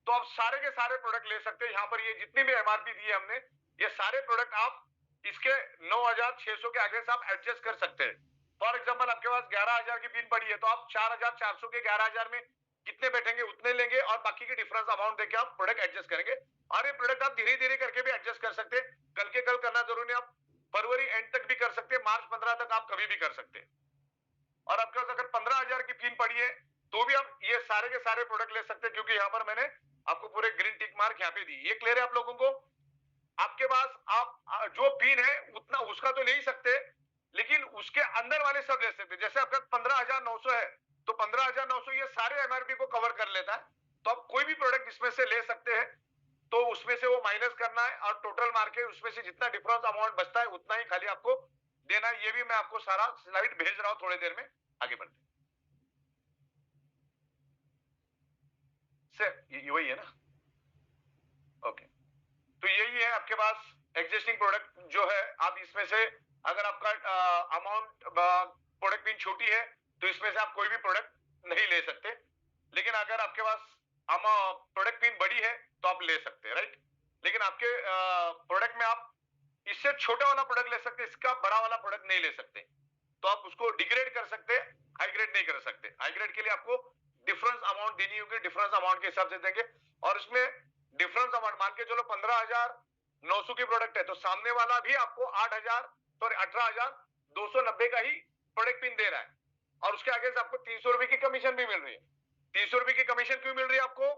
तो आप सारे के सारे प्रोडक्ट ले सकते हैं। यहाँ पर ये जितनी भी एमआरपी दी है हमने, ये सारे प्रोडक्ट आप इसके 9,600 के आगे से आप एडजस्ट कर सकते हैं। फॉर एग्जांपल आपके पास 11,000 की पिन पड़ी है, तो आप 4,400 के 11,000 में कितने बैठेंगे उतने लेंगे और बाकी की डिफरेंस अमाउंट देके आप प्रोडक्ट एडजस्ट करेंगे। और ये प्रोडक्ट आप धीरे धीरे करके भी एडजस्ट कर सकते हैं, कल के कल करना जरूरी नहीं, आप फरवरी एंड तक भी कर सकते हैं, मार्च 15 तक आप कभी भी कर सकते हैं। और आपके पास अगर 15,000 की पिन पड़ी है तो भी आप ये सारे के सारे प्रोडक्ट ले सकते हैं, क्योंकि यहाँ पर मैंने आपको पूरे ग्रीन टिक मार्क यहाँ पे दी। ये क्लियर है आप लोगों को? आपके पास आप जो पिन है उतना उसका तो ले ही सकते, लेकिन उसके अंदर वाले सब ले सकते। जैसे आपका 15,900 है तो 15,900 ये सारे एमआरपी को कवर कर लेता है, तो आप कोई भी प्रोडक्ट इसमें से ले सकते हैं। तो उसमें से वो माइनस करना है और टोटल मार्केट उसमें से जितना डिफरेंस अमाउंट बचता है उतना ही खाली आपको देना है। ये भी मैं आपको सारा स्लाइड भेज रहा हूं थोड़ी देर में। आगे बढ़ते सर, वही है ना? ओके, तो यही है आपके पास एग्जिस्टिंग प्रोडक्ट जो है। आप इसमें से अगर आपका अमाउंट प्रोडक्ट पिन छोटी है तो इसमें से आप कोई भी प्रोडक्ट नहीं ले सकते, लेकिन अगर आपके पास प्रोडक्ट पिन बड़ी है तो आप ले सकते हैं, राइट? लेकिन आपके प्रोडक्ट में आप इससे छोटा वाला प्रोडक्ट ले सकते, इसका बड़ा वाला प्रोडक्ट नहीं ले सकते। तो आप उसको डिग्रेड कर सकते, हाई ग्रेड नहीं कर सकते। हाई ग्रेड के लिए आपको डिफरेंस अमाउंट देनी होगी, डिफरेंस अमाउंट के हिसाब से देंगे। और इसमें डिफरेंस अमाउंट मान के चलो 15,900 की प्रोडक्ट है तो सामने वाला भी आपको 18,290 का ही प्रोडक्ट पिन दे रहा है, और उसके आगे से आपको 300 रुपए की कमीशन भी मिल रही है। 300 रुपए की कमीशन क्यों मिल रही है आपको?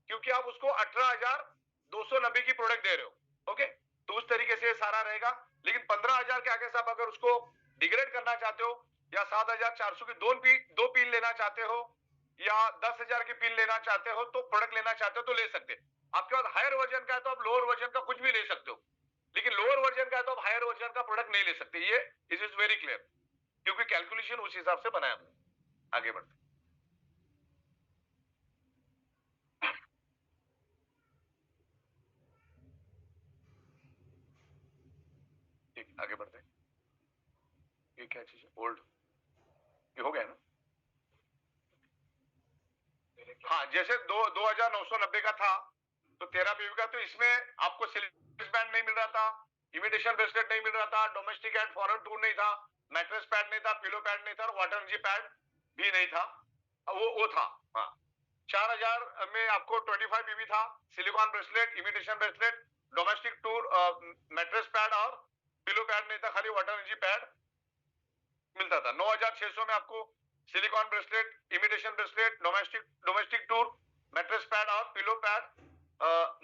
क्योंकि आप उसको 18,290 की प्रोडक्ट दे रहे हो। ओके, तो उस तरीके से सारा रहेगा। लेकिन 15,000 के आगे से आप अगर उसको डिग्रेड करना चाहते हो या 7,400 की दो पिन लेना चाहते हो या 10,000 की पिन लेना चाहते हो, तो प्रोडक्ट लेना चाहते हो तो ले सकते। आपके पास हायर वर्जन का है तो आप लोअर वर्जन का कुछ भी ले सकते हो, लेकिन लोअर वर्जन का है तो आप हायर वर्जन का प्रोडक्ट नहीं ले सकते। ये इट इज वेरी क्लियर, क्योंकि कैलकुलेशन उस हिसाब से बनाया हमने। आगे बढ़ते ठीक, आगे बढ़ते। ये क्या चीज है? ओल्ड, ये हो गया ना? हाँ, जैसे 2,990 का था तो 13 पीवी का, तो इसमें आपको सिल्वर बैंड नहीं मिल रहा था, इमिटेशन ब्रेसलेट नहीं मिल रहा था, डोमेस्टिक एंड फॉरेन टूर नहीं था, मैट्रेस पैड नहीं था, पिलो पैड नहीं था, और वाटर एनर्जी पैड भी नहीं था। वो था। हाँ, 4,000 में आपको 25 पीवी था, silicon bracelet, imitation bracelet, domestic tour, mattress pad और पिलो पैड नहीं था, खाली वाटर एनर्जी पैड मिलता था। 9,600 में आपको silicon bracelet, imitation bracelet, domestic tour, mattress pad और पिलो पैड,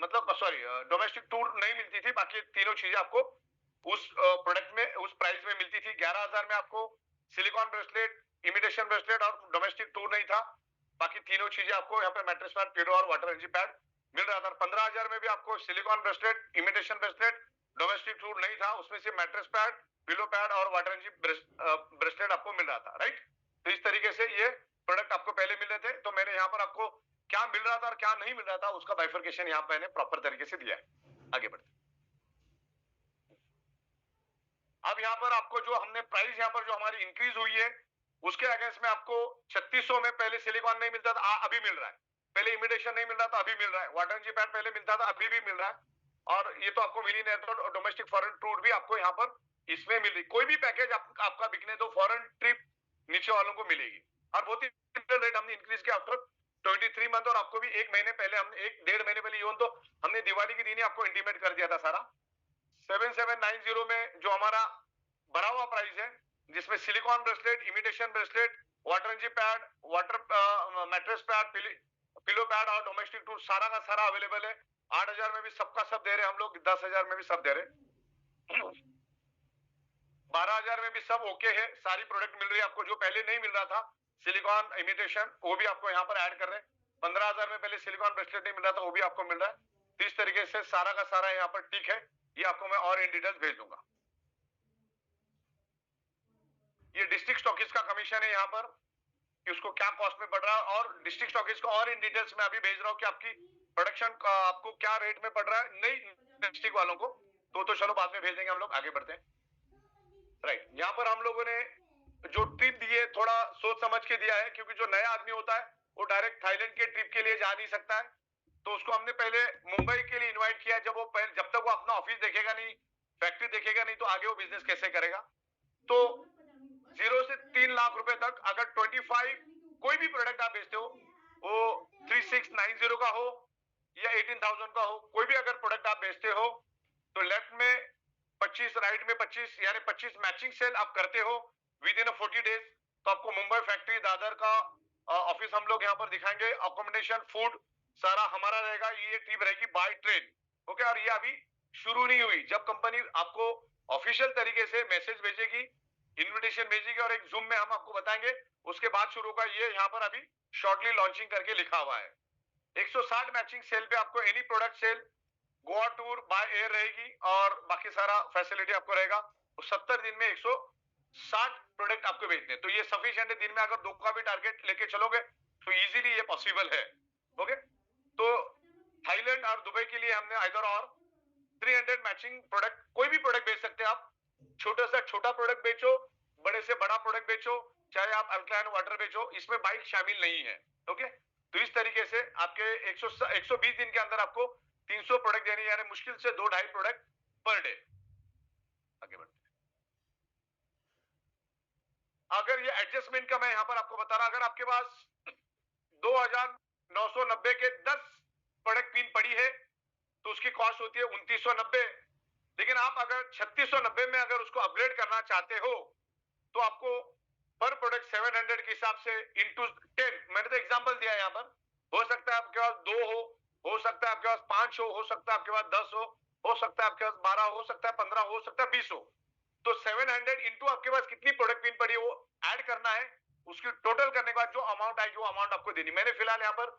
मतलब सॉरी डोमेस्टिक टूर नहीं मिलती थी। बाकी तीनों चीजें आपको उस प्रोडक्ट में उस प्राइस में मिलती थी। 11,000 में आपको सिलिकॉन ब्रेसलेट, इमिटेशन ब्रेसलेट और डोमेस्टिक टूर नहीं था। बाकी तीनों चीजें आपको यहाँ पे मैट्रेस पैड, पिलो और वाटर एनर्जी पैड मिल रहा था। 15,000 में भी आपको silicon bracelet, imitation bracelet, domestic tour नहीं था, उसमें से मैट्रेस पैड, पिलो पैड और वाटर एनर्जी ब्रेसलेट आपको मिल रहा था, राइट? तो इस तरीके से ये प्रोडक्ट आपको पहले मिल रहे थे। तो मैंने यहाँ पर आपको क्या मिल रहा था और क्या नहीं मिल रहा था उसका बाइफर्केशन यहाँ पर मैंने प्रॉपर तरीके से दिया है। आगे बढ़ते। अब यहाँ पर आपको जो हमने प्राइस यहाँ पर जो हमारी इंक्रीज हुई है उसके अगेंस्ट में आपको 3600 में पहले सिलिकॉन नहीं मिलता था, अभी मिल रहा है। पहले इमिटेशन नहीं मिल रहा था, अभी मिल रहा है। वाटर एनर्जी पैड पहले मिलता था, अभी भी मिल रहा है। और ये तो आपको मिल ही नहीं, तो डोमेस्टिक फॉरेन टूर भी आपको यहाँ पर इसमें मिल रही। कोई भी पैकेज आपका बिकने तो फॉरेन ट्रिप नीचे वालों को मिलेगी। और बहुत ही रेट हमने इंक्रीज किया आफ्टर 23 मंथ, और आपको भी 1 महीने पहले, हमने 1-1.5 महीने पहले इवन तो हमने दिवाली के दिन ही आपको इंटीमेट कर दिया था सारा। 7790 में जो हमारा बढ़ा हुआ प्राइस है, जिसमें silicon bracelet, imitation bracelet, water energy pad, water mattress pad, pillow pad और डोमेस्टिक टूर सारा का सारा अवेलेबल है। 8,000 में भी सबका सब दे रहे हम लोग, 10,000 में भी सब दे रहे, 12,000 में भी सब ओके है। सारी प्रोडक्ट मिल रही है आपको, जो पहले नहीं मिल रहा था सिलिकॉन इमिटेशन वो भी आपको यहाँ पर ऐड कर रहे हैं। 15,000 में पहले सिलिकॉन ब्रेसलेट नहीं मिल रहा था, वो भी आपको मिल रहा है। तो इस तरीके से सारा का सारा यहाँ पर ठीक है। ये आपको मैं और इन डिटेल्स भेज दूंगा। ये डिस्ट्रिक्ट स्टॉकिस्ट का कमीशन है यहाँ पर कि उसको क्या कॉस्ट में पड़ रहा है, और डिस्ट्रिक्ट स्टॉकिस्ट को और इन डिटेल्स में अभी भेज रहा हूँ कि आपकी प्रोडक्शन आपको क्या रेट में पड़ रहा है नई डिस्ट्रिक्ट वालों को। तो चलो बाद में भेज देंगे हम लोग। आगे बढ़ते हैं, राइट? यहाँ पर हम लोगों ने जो ट्रिप दी है थोड़ा सोच समझ के दिया है, क्योंकि जो नया आदमी होता है वो डायरेक्ट थाईलैंड के ट्रिप के लिए जा नहीं सकता है। तो उसको हमने पहले मुंबई के लिए इनवाइट किया। जब तक वो अपना ऑफिस देखेगा नहीं, फैक्ट्री देखेगा नहीं, तो आगे वो बिजनेस कैसे करेगा। तो 0 से 3 लाख रुपए तक अगर 25 कोई भी प्रोडक्ट आप बेचते हो, वो 3690 का हो या 18,000 का हो, कोई भी अगर प्रोडक्ट आप बेचते हो, तो लेफ्ट में 25, राइट में 25, यानी 25 मैचिंग सेल आप करते हो विद इन 40 डेज, तो आपको मुंबई फैक्ट्री दादर का ऑफिस हम लोग यहाँ पर दिखाएंगे। अकोमोडेशन, फूड सारा हमारा रहेगा। ये टीम रहेगी बाय ट्रेन। ओके, और ये अभी शुरू नहीं हुई। जब कंपनी आपको ऑफिशियल तरीके से मैसेज भेजेगी, इन्विटेशन भेजेगी और एक जूम में हम आपको बताएंगे, उसके बाद शुरू होगा। ये यहाँ पर अभी शॉर्टली लॉन्चिंग करके लिखा हुआ है। 160 मैचिंग सेल पे आपको any product sale, Goa tour by air रहेगी और बाकी सारा फैसिलिटी आपको रहेगा। 70 दिन में 160 प्रोडक्ट आपको बेचने, तो ये सफिशिएंट है। दिन में अगर 2 का भी टारगेट लेके चलोगे तो इजीली ये पॉसिबल है। ओके, तो थाईलैंड और दुबई के लिए हमने आइदर और 300 मैचिंग प्रोडक्ट, कोई भी प्रोडक्ट बेच सकते हैं आप। छोटा से छोटा प्रोडक्ट बेचो, बड़े से बड़ा प्रोडक्ट बेचो, चाहे आप अल्कलाइन वाटर बेचो, इसमें बाइक शामिल नहीं है। ओके, तो इस तरीके से आपके 120 दिन के अंदर आपको 300 प्रोडक्ट देने, यानी मुश्किल से 2-2.5 प्रोडक्ट पर डे। आगे बढ़ते, अगर ये एडजस्टमेंट का मैं यहां पर आपको बता रहा, अगर आपके पास 2,990 के 10 प्रोडक्ट पिन पड़ी है तो उसकी कॉस्ट होती है 2,990। लेकिन आप अगर 3,690 में अगर उसको अपग्रेड करना चाहते हो, तो आपको पर प्रोडक्ट 700 के हिसाब से इंटू 10, मैंने तो एग्जांपल दिया यहाँ पर। हो सकता है आपके पास 2 हो सकता है आपके पास 5 हो सकता है आपके पास 10 हो सकता है आपके पास 12 हो सकता है 15 हो सकता है 20 हो। तो 700 इंटू आपके पास कितनी प्रोडक्ट पिन पड़ी है वो ऐड करना है। उसकी टोटल करने के बाद जो अमाउंट आएगी वो अमाउंट आपको देनी। मैंने फिलहाल यहाँ पर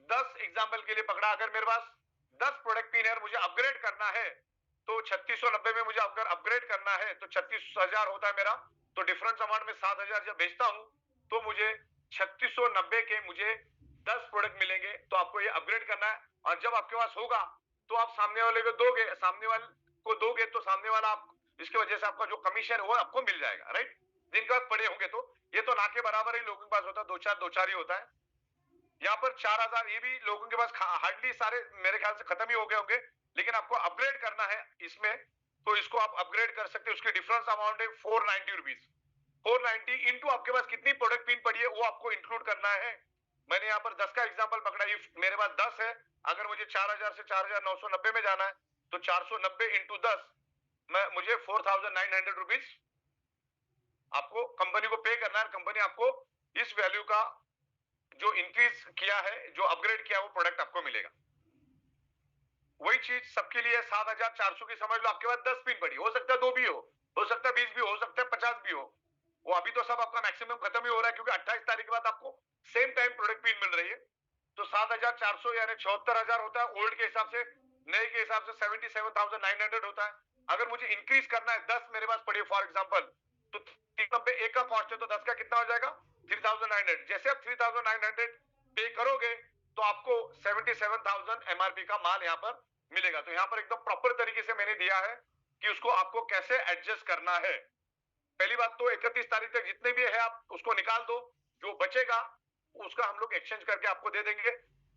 10 एग्जाम्पल के लिए पकड़ा। अगर मेरे पास 10 प्रोडक्ट पिन है और मुझे अपग्रेड करना है, तो 3690 में मुझे अगर अपग्रेड करना है तो 36,000 होता है मेरा। तो डिफरेंस अमाउंट में 7,000 जब भेजता हूं तो मुझे 3690 के मुझे 10 प्रोडक्ट मिलेंगे। तो आपको ये अपग्रेड करना है, और जब आपके पास होगा तो आप सामने वाले को दोगे, तो सामने वाला आप, इसकी वजह से आपका जो कमीशन है वो आपको मिल जाएगा। राइट, जिनके पास पड़े होंगे, तो ये तो ना के बराबर ही लोगों के पास होता है, दो चार ही होता है। यहाँ पर 4,000 ये भी लोगों के पास हार्डली सारे मेरे ख्याल से खत्म ही हो गए होंगे। लेकिन आपको अपग्रेड करना है इसमें, तो इसको आप अपग्रेड कर सकते हैं। उसकी डिफरेंस अमाउंट है 490 रुपीज। 490 इंटू आपके पास कितनी प्रोडक्ट पिन पड़ी है वो आपको इंक्लूड करना है। मैंने यहाँ पर 10 का एग्जांपल पकड़ा। इफ मेरे पास 10 है, अगर मुझे 4,000 से 4,990 में जाना है, तो 490 इंटू 10 मुझे 4,900 रुपीज आपको कंपनी को पे करना है। कंपनी आपको इस वैल्यू का जो इंक्रीज किया है, जो अपग्रेड किया, वो प्रोडक्ट आपको मिलेगा। वही चीज सबके लिए 7,400 की समझ लो। आपके पास 10 पिन पड़ी, हो सकता है 2 भी हो सकता है 20 भी हो सकता है 50 भी हो। वो अभी तो सब आपका मैक्सिमम खत्म ही हो रहा है, क्योंकि 28 तारीख के बाद आपको सेम टाइम प्रोडक्ट पिन मिल रही है। तो 7,400 यानी 74,000 होता है ओल्ड के हिसाब से। नए के हिसाब से 77,900 होता है। अगर मुझे इंक्रीज करना है, 10 मेरे पास पड़ी फॉर एग्जाम्पल, तो 390 एक का कॉस्ट है, तो 10 का कितना हो जाएगा 3,900। जैसे आप 3,900 पे करोगे तो आपको 77,000 एमआरपी का माल यहाँ पर मिलेगा। तो यहाँ पर एकदम प्रॉपर तरीके से मैंने दिया है कि उसको आपको कैसे एडजस्ट करना है। पहली बात तो 31 तारीख तक जितने भी है आप उसको निकाल दो, जो बचेगा उसका हम लोग एक्सचेंज करके आपको दे देंगे।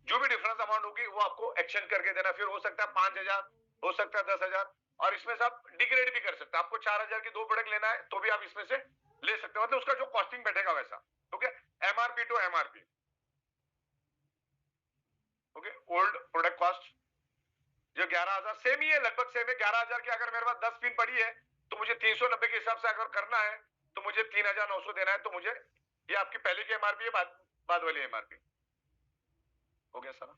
जो भी डिफरेंस अमाउंट होगी वो आपको एक्सचेंज करके देना। फिर हो सकता है 5,000, हो सकता है 10,000, और इसमें से आप डिग्रेड भी कर सकते हैं। आपको 4,000 की 2 प्रोडक्ट लेना है तो भी आप इसमें से ले सकते हैं, मतलब उसका जो कॉस्टिंग बैठेगा वैसा। Okay, MRP to MRP. Okay, old product cost जो 11,000 सेम ही है, लगभग सेम है। 11,000 की अगर मेरे पास 10 पिन पड़ी है तो मुझे 390 के हिसाब से अगर करना है तो मुझे 3,900 देना है। तो मुझे ये आपकी पहले की एमआरपी है, बाद वाली एमआरपी। हो गया सारा।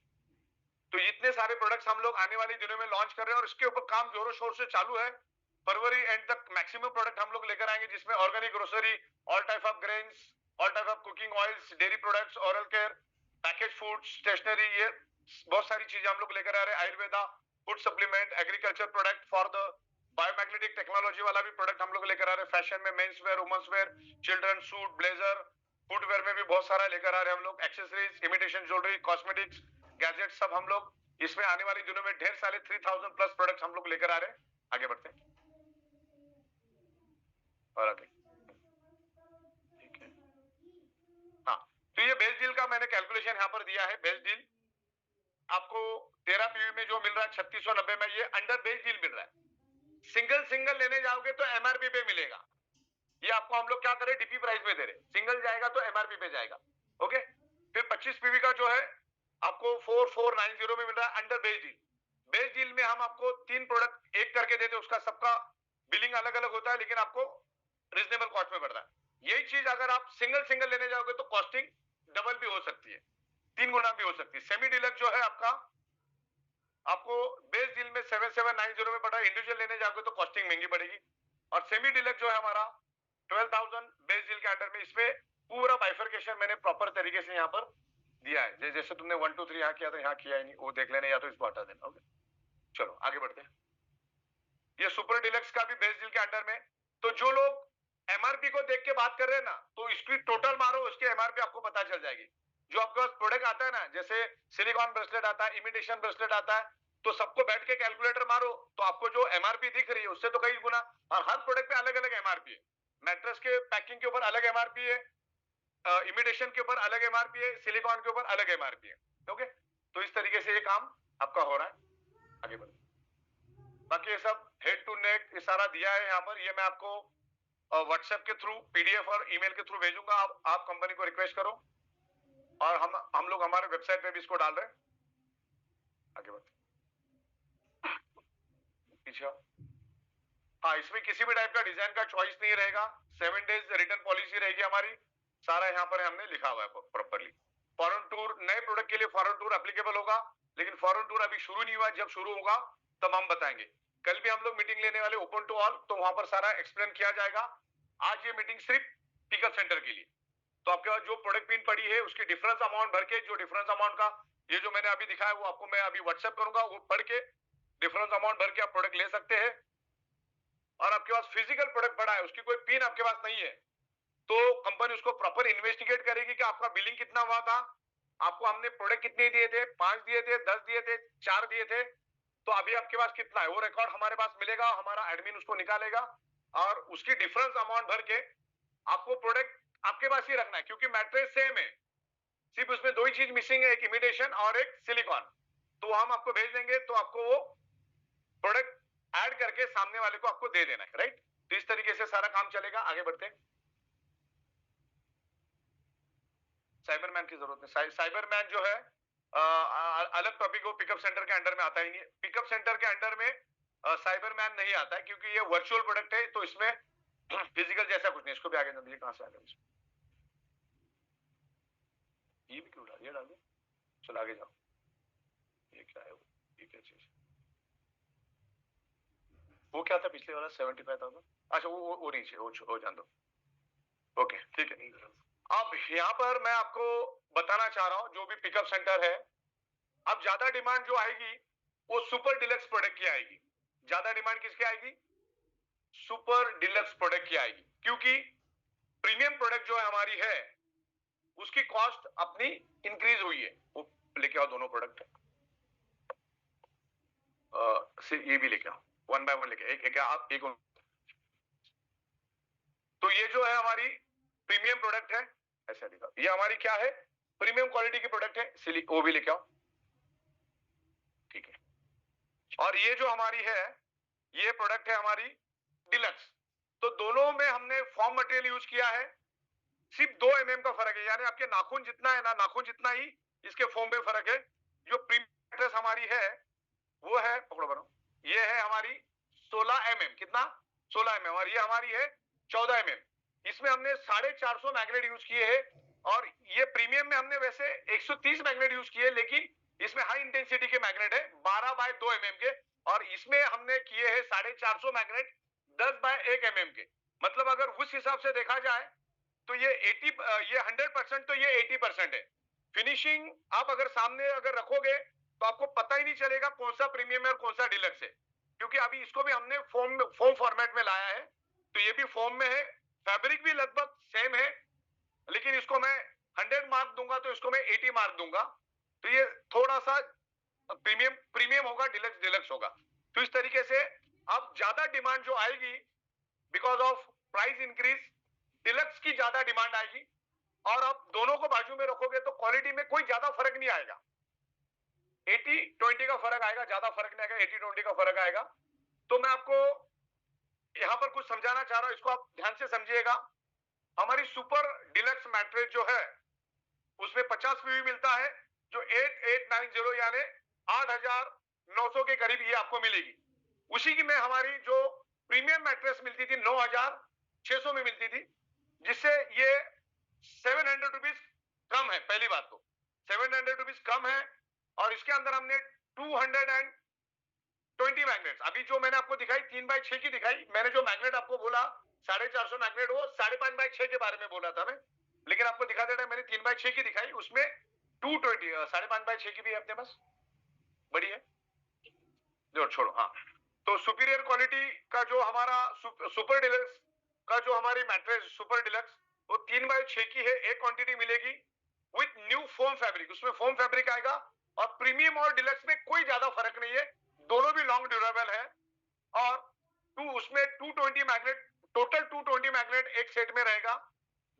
तो इतने सारे प्रोडक्ट्स हम लोग आने वाले दिनों में लॉन्च कर रहे हैं और इसके ऊपर काम जोरों शोर से चालू है। फरवरी एंड तक मैक्सिमम प्रोडक्ट हम लोग लेकर आएंगे, जिसमें organic grocery, all type of grains, all type of cooking oils, dairy products, oral care, package food, stationery, ये बहुत सारी चीजें हम लोग लेकर आ रहे हैं। Ayurveda, food supplement, agriculture product for the biomagnetic technology वाला भी प्रोडक्ट हम लोग लेकर आ रहे हैं। फैशन में men's wear, women's wear, children suit, blazer, footwear में भी बहुत सारा लेकर आ रहे हैं हम लोग। Accessories, imitation jewellery, cosmetics, gadget, सब हम लोग इसमें आने वाले दिनों में ढेर सारे 3,000 प्लस प्रोडक्ट्स हम लोग लेकर आ रहे हैं। आगे बढ़ते हैं और आगे, ठीक है। हाँ, तो ये बेस्ट डील का मैंने कैलकुलेशन यहाँ पर दिया है। बेस्ट डील आपको 13 पीवी में जो मिल रहा है 3690 में, ये अंडर बेस डील मिल रहा है। सिंगल सिंगल लेने जाओगे तो एमआरपी पे मिलेगा। ये आपको हम लोग क्या करें, डीपी प्राइस में दे रहे, सिंगल जाएगा तो एमआरपी पे जाएगा। ओके, फिर 25 पीवी का जो है आपको 4490 में मिल रहा है under base deal. Base deal में हम आपको 3 प्रोडक्ट एक करके देते, उसका सबका बिलिंग अलग अलग होता है, लेकिन आपको रीजनेबल कॉस्ट में पड़ रहा है। यही चीज अगर आप सिंगल सिंगल लेने जाओगे तो कॉस्टिंग डबल भी हो सकती है, 3 गुना भी हो सकती है। सेमी डिलक्स जो है आपका, आपको बेस डील में 7790 में पड़ा है, इंडिविजुअल लेने जाओगे तो कॉस्टिंग महंगी पड़ेगी। और सेमी डिलक्स जो है हमारा 12,000 बेस डील के अंडर में, इसमें पूरा बाइफरकेशन मैंने प्रॉपर तरीके से यहाँ पर दिया है। जैसे तुमने 1 2 3 यहाँ किया था, यहाँ किया ही नहीं, वो देख लेना, या तो इसको हटा देना। ओके, चलो आगे बढ़ते हैं। ये सुपर डिलक्स का भी बेस डील के अंडर में। तो जो लोग एमआरपी को देख के बात कर रहे हैं ना, तो इसकी टोटल मारो, उसके एमआरपी आपको पता चल जाएगी। जो आपके पास प्रोडक्ट आता है ना, जैसे सिलिकॉन ब्रेसलेट आता है, इमिटेशन ब्रेसलेट आता है, तो सबको बैठ के कैलकुलेटर मारो तो आपको जो एमआरपी दिख रही है उससे तो कई गुना, और हर प्रोडक्ट पे अलग अलग एमआरपी है। मैट्रेस के पैकिंग के ऊपर अलग एमआरपी है, इमिटेशन के ऊपर अलग एमआरपी है, सिलिकॉन के ऊपर अलग एमआरपी है। ओके, तो इस तरीके से ये काम आपका हो रहा है। आगे बढ़ो। बाकी ये सब हेड टू नेक ये सारा दिया है यहाँ पर। ये मैं आपको व्हाट्सएप के थ्रू, पीडीएफ और ईमेल के थ्रू भेजूंगा। आप कंपनी को रिक्वेस्ट करो, और हम लोग हमारे वेबसाइट पे भी इसको डाल रहे हैं। आगे बढ़ते पीछे। हाँ, इसमें किसी भी टाइप का डिजाइन का चॉइस नहीं रहेगा। 7 डेज रिटर्न पॉलिसी रहेगी हमारी, सारा यहाँ पर हमने लिखा हुआ है प्रॉपरली। फॉरेन टूर, नए प्रोडक्ट के लिए फॉरेन टूर एप्लीकेबल होगा, लेकिन फॉरेन टूर अभी शुरू नहीं हुआ। जब शुरू होगा तब हम बताएंगे। कल भी हम लोग मीटिंग लेने वाले ओपन टू ऑल, तो वहां पर सारा एक्सप्लेन किया जाएगा। आज ये मीटिंग सिर्फ पिकअप सेंटर के लिए। तो आपके पास जो प्रोडक्ट पिन पड़ी है उसकी डिफरेंस अमाउंट भर के, जो डिफरेंस अमाउंट का ये जो मैंने अभी दिखाया वो आपको मैं अभी व्हाट्सएप करूंगा, वो पढ़ के डिफरेंस अमाउंट भर के आप प्रोडक्ट ले सकते हैं। और आपके पास फिजिकल प्रोडक्ट पड़ा है, उसकी कोई पिन आपके पास नहीं है, तो कंपनी उसको प्रॉपर इन्वेस्टिगेट करेगी कि आपका बिलिंग कितना हुआ था, आपको हमने प्रोडक्ट कितने दिए थे, 5 दिए थे, 10 दिए थे, 4 दिए थे, तो अभी आपके पास कितना है, वो रिकॉर्ड हमारे पास मिलेगा। हमारा एडमिन उसको निकालेगा और उसकी डिफरेंस अमाउंट भर के आपको प्रोडक्ट आपके पास ही रखना है, क्योंकि मैट्रेस सेम है, सिर्फ उसमें 2 ही चीज मिसिंग है, एक इमिटेशन और एक सिलिकॉन। तो हम आपको भेज देंगे, तो आपको वो प्रोडक्ट ऐड करके सामने वाले को आपको दे देना है, राइट। तो इस तरीके से सारा काम चलेगा। आगे बढ़ते हैं। साइबरमैन की जरूरत नहीं। साइबरमैन जो है अलग टॉपिक, वो पिकअप सेंटर के अंडर में आता ही नहीं है। पिकअप सेंटर के अंडर में साइबरमैन नहीं आता है, क्योंकि ये वर्चुअल प्रोडक्ट है, तो इसमें फिजिकल जैसा कुछ नहीं। इसको भी आगे डाल दीजिए, कहां से आ गया, ये भी क्यों डाल दिया, डाल दो। चलो आगे जाओ। ये क्या है, ये क्या चीज, वो क्या था पिछले वाला 75,000? अच्छा, वो नहीं चाहिए, वो जान दो। ओके, ठीक है। अब यहाँ पर मैं आपको बताना चाह रहा हूं, जो भी पिकअप सेंटर है, अब ज्यादा डिमांड जो आएगी वो सुपर डिलक्स प्रोडक्ट की आएगी। ज्यादा डिमांड किसकी आएगी? सुपर डिलक्स प्रोडक्ट की आएगी, क्योंकि प्रीमियम प्रोडक्ट जो है हमारी है उसकी कॉस्ट अपनी इंक्रीज हुई है। वो लेके आओ, दोनों प्रोडक्ट ये भी लेके आओ, 1 बाय 1 लेके, एक आप एक। तो ये जो है हमारी प्रीमियम प्रोडक्ट है, ऐसा लिखा, ये हमारी क्या है, प्रीमियम क्वालिटी की प्रोडक्ट है, वो भी लेके आओ, ठीक है। और ये जो हमारी है, ये प्रोडक्ट है हमारी डिलक्स। तो दोनों में हमने फॉर्म मटेरियल यूज किया है, सिर्फ 2 mm का फर्क है, यानी आपके नाखून जितना है ना, नाखून जितना ही इसके फॉर्म में फर्क है। जो प्रीमियम मैट्रेस हमारी है वो है, पकड़ो बनो, ये है हमारी 16 mm, कितना, 16 mm, और ये हमारी है 14 mm। इसमें हमने 450 मैग्नेट यूज किए हैं, और ये प्रीमियम में हमने वैसे 130 मैग्नेट यूज किए, लेकिन इसमें हाई इंटेंसिटी के मैग्नेट है 12 बाय 2 mm के, और इसमें हमने किए हैं 450 मैग्नेट 10 बाय 1 mm के। मतलब अगर उस हिसाब से देखा जाए तो ये 100%, तो ये 80% है। फिनिशिंग आप अगर सामने अगर रखोगे तो आपको पता ही नहीं चलेगा कौन सा प्रीमियम है और कौन सा डिलक्स है, क्योंकि अभी इसको भी हमने फोम फॉर्मेट में लाया है, तो ये भी फोम में है, फैब्रिक भी लगभग सेम है, लेकिन इसको मैं 100 मार्क दूंगा तो इसको मैं 80 मार्क दूंगा। तो ये थोड़ा सा प्रीमियम होगा, डिलक्स होगा। तो इस तरीके से अब ज्यादा डिमांड जो आएगी because of price increase, deluxe की ज्यादा डिमांड आएगी, और आप दोनों को बाजू में रखोगे तो क्वालिटी में कोई ज्यादा फर्क नहीं आएगा। 80-20 का फर्क आएगा, ज्यादा फर्क नहीं आएगा, 80-20 का फर्क आएगा। तो मैं आपको यहाँ पर कुछ समझाना चाह रहा हूं, इसको आप ध्यान से समझिएगा। हमारी सुपर डिलक्स मैट्रेस जो है उसमें 50 पीवी मिलता है, जो 8890 यानी 8900 के करीब ये आपको मिलेगी। उसी की में हमारी जो प्रीमियम मैट्रेस मिलती थी 9600 में मिलती थी, जिससे ये 700 रुपीज कम है। पहली बात तो 700 रुपीज कम है, और इसके अंदर हमने 220 मैग्नेट्स, अभी जो मैंने आपको दिखाई 3x6 की दिखाई, मैंने जो मैग्नेट आपको बोला 450 मैग्नेट, वो 5.5x6 के बारे में बोला था मैं, लेकिन आपको दिखा देना मैंने 3x6 की दिखाई, उसमें 220 5.5x6 की भी है अपने पास, बड़ी है जो, छोड़ो। हाँ, तो सुपीरियर क्वालिटी का जो हमारा सुपर डिलक्स का जो हमारी मैट्रेस सुपर डिलक्स, वो 3x6 की है, एक क्वांटिटी मिलेगी विथ न्यू फोम फैब्रिक, उसमें फोम फैब्रिक आएगा। और प्रीमियम और डिलक्स में कोई ज्यादा फर्क नहीं है, दोनों भी लॉन्ग ड्यूरेबल है। और उसमें 220 मैग्नेट, टोटल 220 मैग्नेट एक सेट में रहेगा,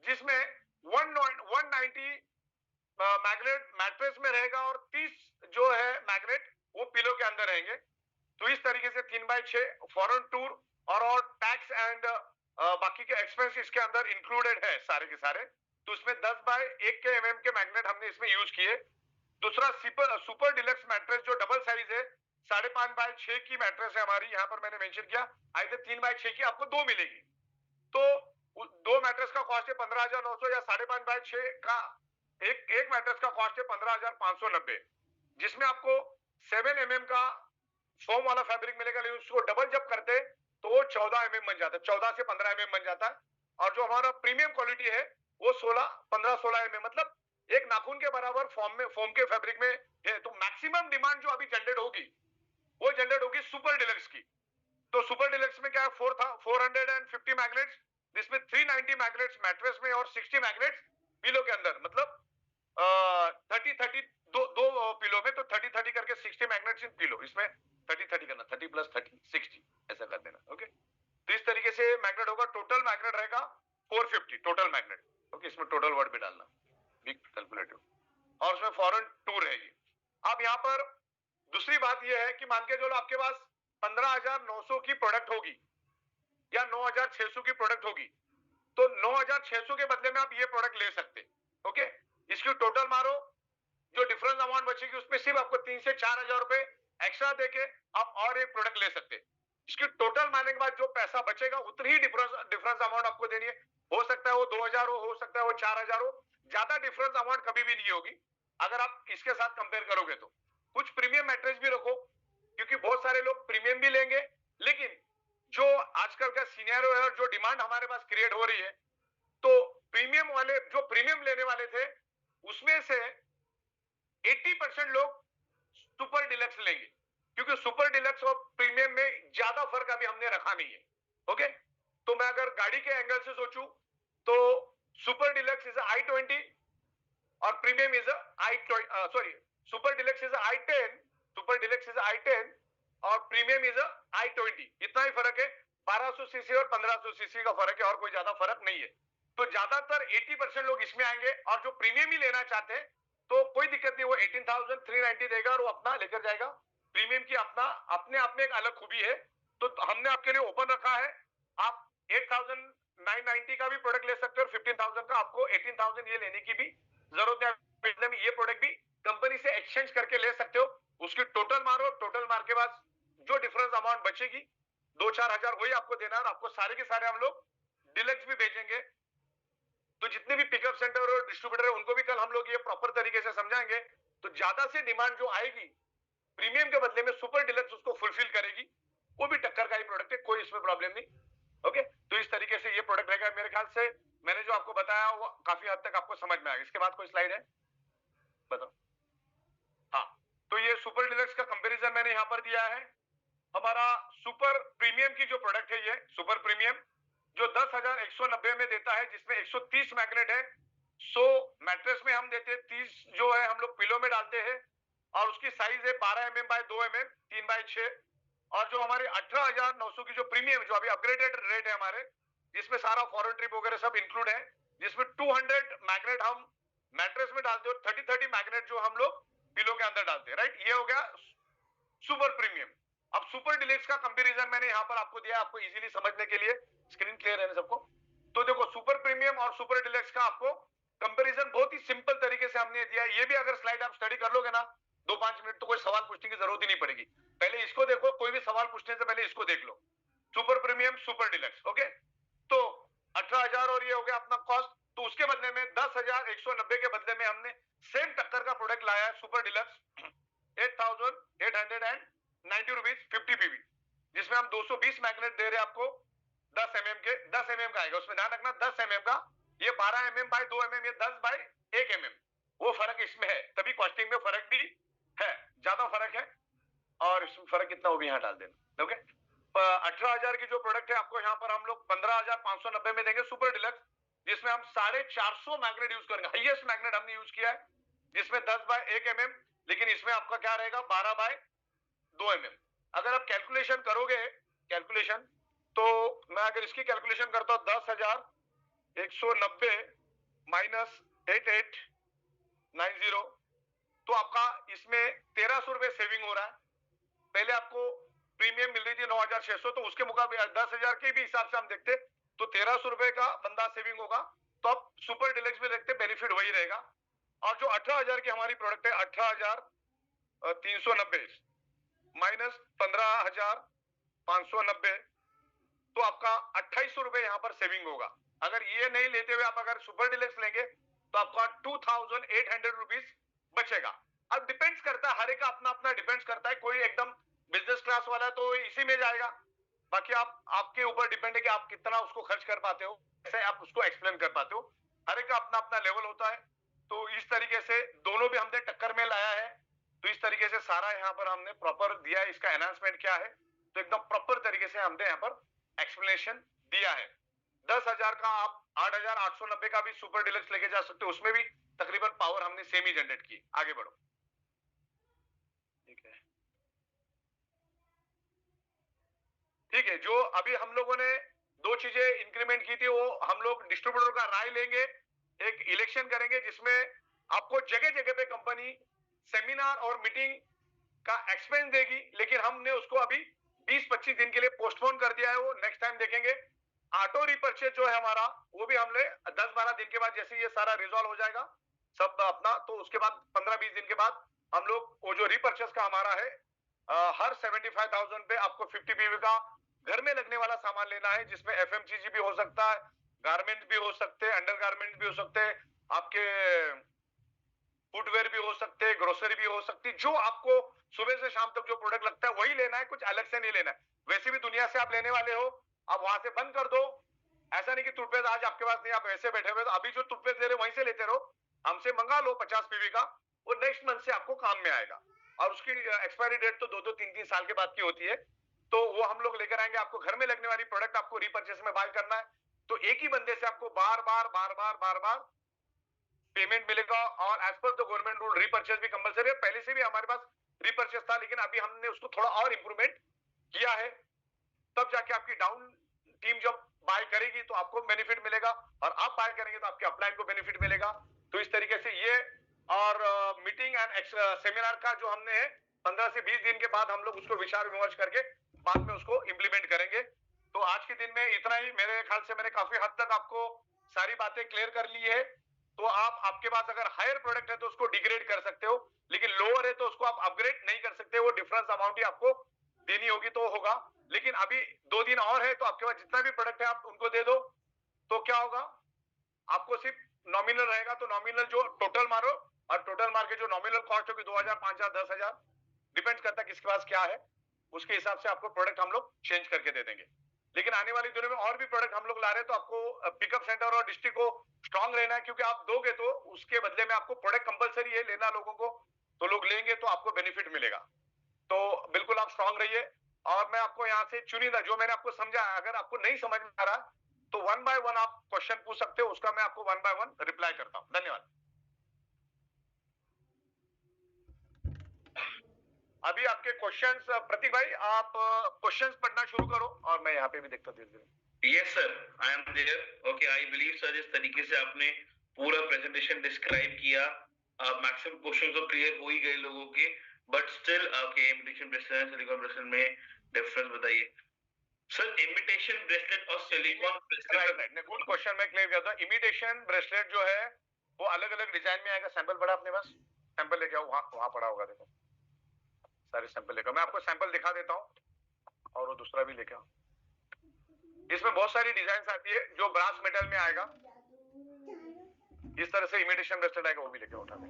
जिसमें 190 मैग्नेट मैट्रेस में रहेगा, और 30 जो है मैग्नेट वो पिलो के अंदर रहेंगे। तो इस तरीके से 3x6 फॉरेन टूर और टैक्स एंड बाकी के एक्सपेंस इसके अंदर इंक्लूडेड है सारे के सारे। तो उसमें 10x1 के mm के मैग्नेट हमने इसमें यूज किए। दूसरा सुपर डिलक्स मैट्रेस जो डबल साइज है, 5.5x6 की मैट्रेस है हमारी, यहाँ पर मैंने मेंशन किया, आइए 3x6 की आपको दो मिलेगी। तो दो मैट्रेस का कॉस्ट है 15,900, या 5.5x6 का एक मैट्रेस का कॉस्ट है 15,590, जिसमें आपको 7 mm का फोम वाला फैब्रिक मिलेगा, लेकिन उसको डबल जब करते तो वो 14 mm बन जाता है, 14 से 15 mm बन जाता है। और जो हमारा प्रीमियम क्वालिटी है वो 15-16 mm, मतलब एक नाखून के बराबर फोम के फैब्रिक में है। तो मैक्सिमम डिमांड जो अभी जनरेट होगी वो जनरेट होगी सुपर डिलक्स की। तो सुपर डिलक्स में क्या है, 450 मैग्नेट्स, जिसमें 390 मैग्नेट्स मैट्रेस में और 60 मैग्नेट्स पिलो के अंदर, मतलब 30-30 दो पिलो में, तो 30-30 करके 60 मैग्नेट्स इन पिलो, इसमें 30-30 करना, 30 + 30 60 ऐसा कर देना। ओके, तो इस तरीके से मैग्नेट होगा, टोटल मैग्नेट रहेगा 450 टोटल मैग्नेट। ओके, इसमें टोटल वर्ड भी डालना, बिग कैलकुलेटिव, और उसमें फॉरेन टूर रहेगी। अब यहाँ पर दूसरी बात यह है कि मान के चलो आपके पास 15,900 की प्रोडक्ट होगी या 9,600 की प्रोडक्ट होगी, तो 9,600 के बदले में आप ये प्रोडक्ट ले सकते। ओके, इसकी टोटल मारो, जो डिफरेंस अमाउंट बचेगी उसमें सिर्फ आपको 3 से 4,000 रुपए एक्स्ट्रा देके आप और एक प्रोडक्ट ले सकते। इसकी टोटल मारने के बाद जो पैसा बचेगा उतनी ही डिफरेंस अमाउंट आपको देनी है। हो सकता है वो 2,000 हो सकता है वो 4,000 हो, ज्यादा डिफरेंस अमाउंट कभी भी नहीं होगी अगर आप इसके साथ कंपेयर करोगे तो। कुछ प्रीमियम मैट्रेस भी रखो, क्योंकि बहुत सारे लोग प्रीमियम भी लेंगे, लेकिन जो आजकल का सीनियर है और जो डिमांड हमारे पास क्रिएट हो रही है, तो प्रीमियम वाले जो प्रीमियम लेने वाले थे उसमें से 80% लोग सुपर डिलक्स लेंगे, क्योंकि सुपर डिलक्स और प्रीमियम में ज्यादा फर्क अभी हमने रखा नहीं है। ओके, तो मैं अगर गाड़ी के एंगल से सोचूं तो सुपर डिलक्स इज i20 और premium is super deluxe is i10, super deluxe is i10 और प्रीमियम इज i20, इतना ही फर्क है। 1200 सीसी और 1500 सीसी का फर्क है, और कोई ज्यादा फर्क नहीं है। तो ज्यादातर 80% लोग इसमें आएंगे, और जो प्रीमियम ही लेना चाहते हैं तो कोई दिक्कत नहीं, वो 18,390 देगा और वो अपना लेकर जाएगा। प्रीमियम की अपने आप में एक अलग खूबी है, तो हमने आपके लिए ओपन रखा है। आप 8,990 का भी प्रोडक्ट ले सकते हो और 15,000 का, आपको 18,000 ये लेने की भी जरूरत है। ये प्रोडक्ट भी कंपनी से एक्सचेंज करके ले सकते हो। उसकी टोटल मारो, टोटल मार के बाद जो डिफरेंस अमाउंट बचेगी 2-4 हजार वही आपको देना, और आपको सारे के सारे हम लोग डिलक्स भी भेजेंगे। तो जितने भी पिकअप सेंटर और डिस्ट्रीब्यूटर है उनको भी कल हम लोग ये प्रॉपर तरीके से समझाएंगे। तो ज्यादा से डिमांड जो आएगी प्रीमियम के बदले में सुपर डिलक्स उसको फुलफिल करेगी, वो भी टक्कर का ही प्रोडक्ट है, कोई इसमें प्रॉब्लम नहीं। ओके, तो इस तरीके से ये प्रोडक्ट रहेगा। मेरे ख्याल से मैंने जो आपको बताया वो काफी हद तक आपको समझ में आएगा। इसके बाद कोई स्लाइड है, बताओ। हाँ, तो ये सुपर डिलक्स का कंपैरिजन मैंने यहाँ पर दिया है। हमारा सुपर प्रीमियम की जो प्रोडक्ट है, ये सुपर प्रीमियम जो 10,190 में देता है, जिसमें 130 मैग्नेट है। 100 मैट्रेस में हम देते हैं, 30 जो है हम लोग पिलो में डालते हैं, और उसकी साइज है 12 mm बाय 2 mm 3x6। और जो हमारे 18,900 की जो प्रीमियम, जो अभी अपग्रेडेड रेट है हमारे, जिसमें सारा फॉरेन ट्रिप वगैरह सब इंक्लूड है, जिसमें 200 मैग्नेट हम मैट्रेस में डालते हो, 30-30 मैग्नेट जो हम लोग पिलो के अंदर डालते हैं, राइट। ये हो गया सुपर प्रीमियम। अब सुपर डिलक्स का कंपैरिजन मैंने यहां पर आपको दिया, आपको इजीली समझने के लिए। स्क्रीन क्लियर है ना सबको? तो देखो, सुपर प्रीमियम और सुपर डिलक्स का आपको कंपैरिजन बहुत ही सिंपल तरीके से हमने दिया। ये भी अगर स्लाइड आप स्टडी कर लोगे ना 2-5 मिनट, तो कोई सवाल पूछने की जरूरत ही नहीं पड़ेगी। पहले इसको देखो, कोई भी सवाल पूछने से पहले इसको देख लो, super premium super deluxe. Okay, तो 18,000 और ये हो गया अपना कॉस्ट। तो उसके बदले में 10,190 के बदले में हमने सेम टक्कर का प्रोडक्ट लाया है, सुपर डिलक्स, 8,890 रुपीज 50 पीवी, जिसमें हम 220 मैग्नेट दे रहे हैं आपको 10 mm के। 10 mm का आएगा, उसमें ध्यान रखना 10 mm का। ये 12 mm बाय 2 mm, ये 10 बाय 1 mm। वो फर्क इसमें है, तभी कॉस्टिंग में फर्क भी है, ज्यादा फर्क है। और इसमें फर्क कितना वो भी यहाँ डाल देना। ओके, 18,000 की जो प्रोडक्ट है आपको यहाँ पर हम लोग 15,590 में देंगे सुपर डिलक्स, जिसमें हम 450 मैग्नेट यूज करेंगे। हाईएस्ट मैग्नेट हमने यूज किया है, जिसमें 10 बाय 1 mm, लेकिन इसमें आपका क्या रहेगा 12 बाय 2 mm। अगर आप कैलकुलेशन करोगे, कैलकुलेशन, तो मैं अगर इसकी कैलकुलेशन करता हूं 10,190 माइनस 8890, तो आपका इसमें 1,300 रुपए सेविंग हो रहा है। पहले आपको प्रीमियम मिल रही थी 9,600, तो उसके मुकाबले 10,000 के भी हिसाब से हम देखते तो 1,300 रुपए का बंदा सेविंग होगा। तो आप सुपर डिलक्स में देखते बेनिफिट वही रहेगा। और जो 18,000 की हमारी प्रोडक्ट है, 18,390 माइनस 15,590, तो आपका 2,800 रुपए यहां पर सेविंग होगा। अगर ये नहीं लेते हुए आप अगर सुपर डिलक्स लेंगे तो आपका 2,800 रुपीज बचेगा। अब डिपेंड्स करता है, हर एक का अपना अपना डिपेंड्स करता है। कोई एकदम बिजनेस क्लास वाला तो इसी में जाएगा, बाकी आप आपके ऊपर डिपेंड है कि आप कितना उसको खर्च कर पाते हो, ऐसे आप उसको एक्सप्लेन कर पाते हो। हर एक का अपना अपना लेवल होता है। तो इस तरीके से दोनों भी हमने टक्कर में लाया है। तो इस तरीके से सारा यहाँ पर हमने प्रॉपर दिया है, इसका एनहांसमेंट क्या है, तो एकदम प्रॉपर तरीके से हमने यहाँ पर एक्सप्लेनेशन दिया है। 10,000 का आप 8,890 का भी सुपर डिलक्स लेके जा सकते हो, उसमें भी तकरीबन पावर हमने सेम ही जनरेट की। आगे बढ़ो, ठीक है। ठीक है, जो अभी हम लोगों ने दो चीजें इंक्रीमेंट की थी, वो हम लोग डिस्ट्रीब्यूटर का राय लेंगे, एक इलेक्शन करेंगे जिसमें आपको जगह जगह पे कंपनी सेमिनार और मीटिंग का एक्सपेंस देगी, लेकिन हमने उसको अभी 20-25 दिन के लिए पोस्टपोन कर दिया है। वो नेक्स्ट टाइम देखेंगे। ऑटो रिपर्चेज जो है हमारा, वो भी हमने 10-12 दिन के बाद, जैसे ये सारा रिजॉल्व हो जाएगा सब अपना, तो उसके बाद 15-20 दिन के बाद हम लोग वो जो रिपर्चेज का हमारा है, हर 75,000 पे आपको 50 पीवी का घर में लगने वाला सामान लेना है, जिसमें एफएमसीजी भी हो सकता है, गारमेंट्स भी हो सकते हैं, अंडर गारमेंट्स भी हो सकते हैं, आपके फुटवेयर भी हो सकते हैं, ग्रोसरी भी हो सकती है। जो आपको सुबह से शाम तक जो प्रोडक्ट लगता है वही लेना है, कुछ अलग से नहीं लेना है। वैसे भी दुनिया से आप लेने वाले हो, आप वहां से बंद कर दो। ऐसा नहीं कि टूथपेस्ट आज आपके पास नहीं, आप वैसे बैठे हुए, तो अभी जो टूथपेस्ट ले रहे वहीं से लेते रहो, हमसे मंगा लो 50 पीवी का, वो नेक्स्ट मंथ से आपको काम में आएगा। और उसकी एक्सपायरी डेट तो 2-2, 3-3 साल के बाद की होती है। तो वो हम लोग लेकर आएंगे। आपको घर में लगने वाली प्रोडक्ट आपको रीपर्चेस में बाय करना है, तो एक ही बंदे से आपको बार बार पेमेंट मिलेगा। और as per the government rule repurchase भी कंपलसरी है। पहले से भी हमारे पास रीपर्चेस था, लेकिन अभी हमने उसको थोड़ा और इंप्रूवमेंट किया है। तब जाके आपकी डाउन टीम जब बाय करेगी तो आपको बेनिफिट मिलेगा, और आप बाय करेंगे तो आपके अपलाइन को बेनिफिट मिलेगा। तो इस तरीके से ये, और मीटिंग एंड सेमिनार का जो हमने 15 से 20 दिन के बाद हम लोग उसको विचार विमर्श करके बाद में उसको इंप्लीमेंट करेंगे। तो आज के दिन में इतना ही। मेरे ख्याल से मैंने काफी हद तक आपको सारी बातें क्लियर कर ली है। तो आपके पास अगर हायर प्रोडक्ट है तो उसको डिग्रेड कर सकते हो, लेकिन लोअर है तो उसको आप अपग्रेड नहीं कर सकते। वो डिफरेंस अमाउंट ही आपको देनी होगी तो होगा। लेकिन अभी 2 दिन और है, तो आपके पास जितना भी प्रोडक्ट है आप उनको दे दो। तो क्या होगा, आपको सिर्फ नॉमिनल रहेगा। तो नॉमिनल जो टोटल मारो, और टोटल मार के जो नॉमिनल कॉस्ट होगी 2,000, 5,000, 10,000, डिपेंड करता है किसके पास क्या है, उसके हिसाब से आपको प्रोडक्ट हम लोग चेंज करके दे देंगे। लेकिन आने वाले दिनों में और भी प्रोडक्ट हम लोग ला रहे हैं, तो आपको पिकअप सेंटर और डिस्ट्रिक्ट को स्ट्रांग रहना है, क्योंकि आप दोगे तो उसके बदले में आपको प्रोडक्ट कंपलसरी है लेना लोगों को, तो लोग लेंगे तो आपको बेनिफिट मिलेगा। तो बिल्कुल आप स्ट्रांग रहिए। और मैं आपको यहाँ से चुनिंदा जो मैंने आपको समझा, अगर आपको नहीं समझ में आ रहा तो 1 by 1 आप क्वेश्चन पूछ सकते हो, उसका मैं आपको 1 by 1 रिप्लाई करता हूं। धन्यवाद। अभी आपके क्वेश्चंस, प्रतीक भाई आप क्वेश्चंस पढ़ना शुरू करो, और मैं यहाँ पे भी देखता हूँ धीरे-धीरे। Yes sir, I am there. Okay, I believe sir जिस तरीके से आपने पूरा प्रेजेंटेशन डिस्क्राइब किया, मैक्सिमम क्वेश्चन तो क्लियर हो ही गए लोगों के, बट स्टिल आपके इमिटेशन ब्रेसलेट सिलिकॉन ब्रेसलेट में डिफरेंस बताइए सर। इमिटेशन ब्रेसलेट और silicone bracelet right, good question, मैं क्लियर करता हूँ। इमिटेशन ब्रेसलेट जो है वो अलग अलग डिजाइन में आएगा। सैंपल पड़ा अपने पास? सैंपल लेके आओ, वहां पड़ा होगा, देखो सारे सैंपल लेकर मैं आपको सैंपल दिखा देता हूँ, और वो दूसरा भी लेके आओ। इसमें बहुत सारी डिजाइन आती है। जो ब्रास मेटल में आएगा इस तरह से इमिटेशन ब्रेसलेट आएगा, वो भी लेके उठा दे।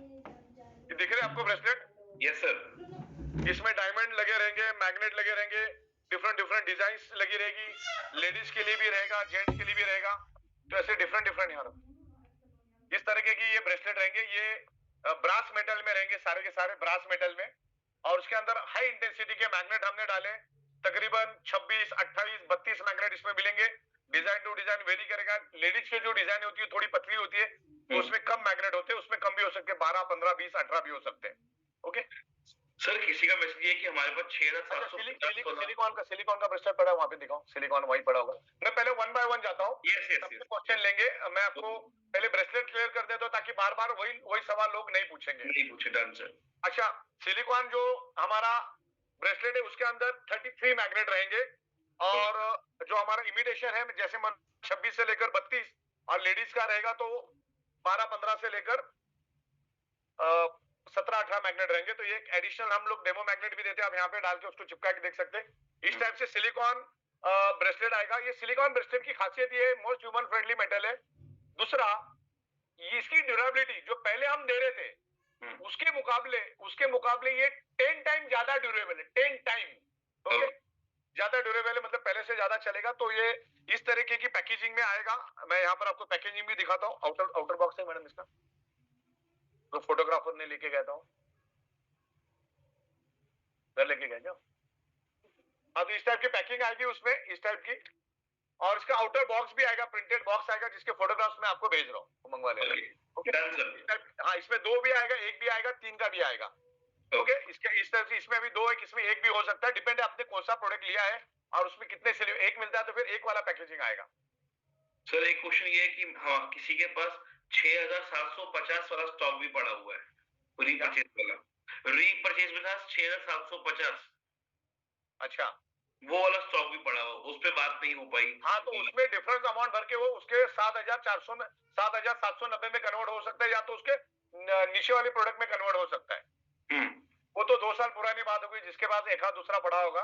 ये दिख रहे हैं आपको ब्रेसलेट? Yes sir. इसमें डायमंड लगे रहेंगे, मैग्नेट लगे रहेंगे, डिफरेंट डिफरेंट डिजाइन लगी रहेगी। लेडीज के लिए भी रहेगा, जेंट्स के लिए भी रहेगा। तो ऐसे डिफरेंट डिफरेंट यहाँ इस तरीके की ये ब्रेसलेट रहेंगे। ये ब्रास मेटल में रहेंगे, सारे के सारे ब्रास मेटल में। और उसके अंदर हाई इंटेंसिटी के मैग्नेट हमने डाले, तकरीबन 26, 28, 32 मैग्नेट इसमें मिलेंगे। डिजाइन टू डिजाइन वेरी करेगा। लेडीज की जो डिजाइन होती है थोड़ी पतली होती है, तो उसमें कम मैग्नेट होते हैं, उसमें कम भी हो सकते हैं, 12, 15, 20, 18 भी हो सकते हैं। ओके सर, किसी का मैसेज ये कि हमारे पास 6750 सिलिकॉन का ब्रेसलेट पड़ा है, वहां पे दिखाओ। सिलिकॉन वही पड़ा होगा। मैं पहले वन बाय वन जाता हूँ, यस यस सबके यस क्वेश्चन लेंगे। मैं आपको पहले ब्रेसलेट क्लियर कर देता हूँ ताकि बार बार वही वही सवाल लोग नहीं पूछेंगे। नहीं पूछे। Done sir. अच्छा, सिलिकॉन जो हमारा ब्रेसलेट है उसके अंदर 33 मैग्नेट रहेंगे। और जो हमारा इमिटेशन है, जैसे 26 से लेकर 32, और लेडीज का रहेगा तो 12, 15 से लेकर 17, 18 मैग्नेट रहेंगे। तो ये एडिशनल हम लोग डेमो मैग्नेट भी देते हैं, आप यहाँ पे डाल के उसको चिपका के देख सकते हैं। इस टाइप से सिलिकॉन ब्रेसलेट आएगा। ये सिलिकॉन ब्रेसलेट की खासियत ये है, मोस्ट ह्यूमन फ्रेंडली मेटल है। दूसरा, इसकी ड्यूरेबिलिटी जो पहले हम दे रहे थे उसके मुकाबले ये 10 टाइम ज्यादा ड्यूरेबल है। 10 टाइम ओके, ज्यादा ड्यूरेबल है, मतलब पहले से ज्यादा चलेगा। तो ये इस तरीके की पैकेजिंग में आएगा। मैं यहाँ पर आपको पैकेजिंग भी दिखाता हूँ। आउटर बॉक्स है मैडम इसका, तो फोटोग्राफर ने लेके गया था, घर लेके गए क्या? अब इस टाइप की पैकिंग आएगी उसमें, इस टाइप की। और इसका आउटर बॉक्स भी आएगा, प्रिंटेड बॉक्स आएगा, जिसके फोटोग्राफ्स मैं आपको भेज रहा हूँ, मंगवा लेना। ओके, हाँ, इसमें 2 भी आएगा, 1 भी आएगा, 3 का भी आएगा। ओके, इसके इस तरह से इसमें भी 2 है, इसमें 1 भी हो सकता है, डिपेंड है आपने कौन सा प्रोडक्ट लिया है और उसमें कितने से एक मिलता है तो फिर एक वाला पैकेजिंग आएगा। सर, एक क्वेश्चन ये है कि हाँ, किसी के पास 6750 वाला स्टॉक भी पड़ा हुआ है, रीपरचेज वाला। रीपरचेज में था 6750। अच्छा, वो वाला स्टॉक भी पड़ा हुआ, उस पे बात नहीं हो पाई। हाँ, तो उसमें डिफरेंस अमाउंट भर के वो उसके 7400 में 7790 में कन्वर्ट हो सकता है, या तो उसके नीचे वाले प्रोडक्ट में कन्वर्ट हो सकता है। वो तो 2 साल पुरानी बात होगी। जिसके पास एक हाथ दूसरा पड़ा होगा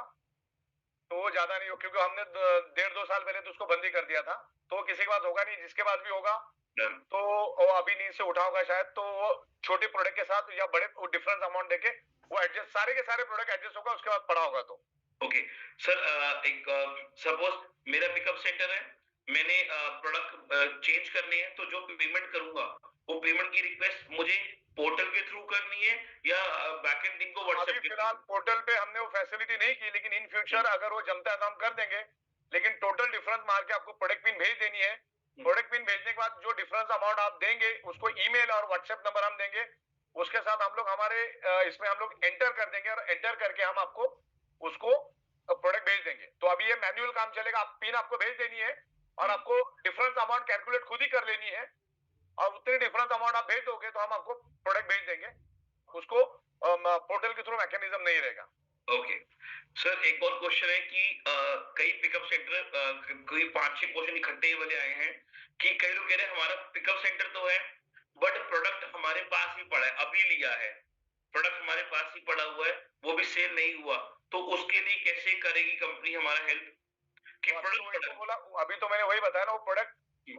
तो वो ज्यादा नहीं हो, क्योंकि हमने 1.5-2 साल पहले तो उसको बंद ही कर दिया था। तो किसी के पास होगा नहीं, जिसके पास भी होगा तो वो अभी नींद से उठा होगा शायद, तो वो छोटे प्रोडक्ट के साथ या बड़े डिफरेंस अमाउंट देके वो एडजस्ट, सारे के सारे प्रोडक्ट एडजस्ट होगा उसके बाद पड़ा होगा तो। ओके सर, एक सपोज मेरा पिकअप सेंटर है, मैंने प्रोडक्ट चेंज करने हैं, तो जो पेमेंट करूंगा वो पेमेंट की रिक्वेस्ट मुझे पोर्टल के थ्रू करनी है या बैकएंड टीम को व्हाट्सएप के? फिलहाल पोर्टल पे हमने वो फैसिलिटी नहीं की, लेकिन इन फ्यूचर अगर वो जमता है तो हम कर देंगे। लेकिन टोटल डिफरेंस मार के आपको प्रोडक्ट पिन भेज देनी है। प्रोडक्ट पिन भेजने के बाद जो डिफरेंस अमाउंट आप देंगे उसको ईमेल और व्हाट्सएप नंबर हम देंगे, उसके साथ हम लोग हमारे इसमें हम लोग एंटर कर देंगे, और एंटर करके हम आपको उसको प्रोडक्ट भेज देंगे। तो अभी ये मैन्युअल काम चलेगा। आप पिन आपको भेज देनी है और आपको डिफरेंस अमाउंट कैलकुलेट खुद ही कर लेनी है, और उतनी डिफरेंस अमाउंट आप भेज दोगे तो हम आपको प्रोडक्ट भेज देंगे। उसको पोर्टल के थ्रू मैकेनिज्म नहीं रहेगा। ओके सर, एक और क्वेश्चन है कि कई पिकअप सेंटर, कोई 5-6 क्वेश्चन इकट्ठे वाले आए हैं कि कई लोग कह रहे हैं हमारा पिकअप सेंटर तो है बट प्रोडक्ट हमारे पास ही पड़ा है, अभी लिया है, प्रोडक्ट हमारे पास ही पड़ा हुआ है, वो भी सेल नहीं हुआ, तो उसके लिए कैसे करेगी कंपनी हमारा हेल्प कि प्रोडक्ट बोला? अभी तो मैंने वही बताया ना, वो प्रोडक्ट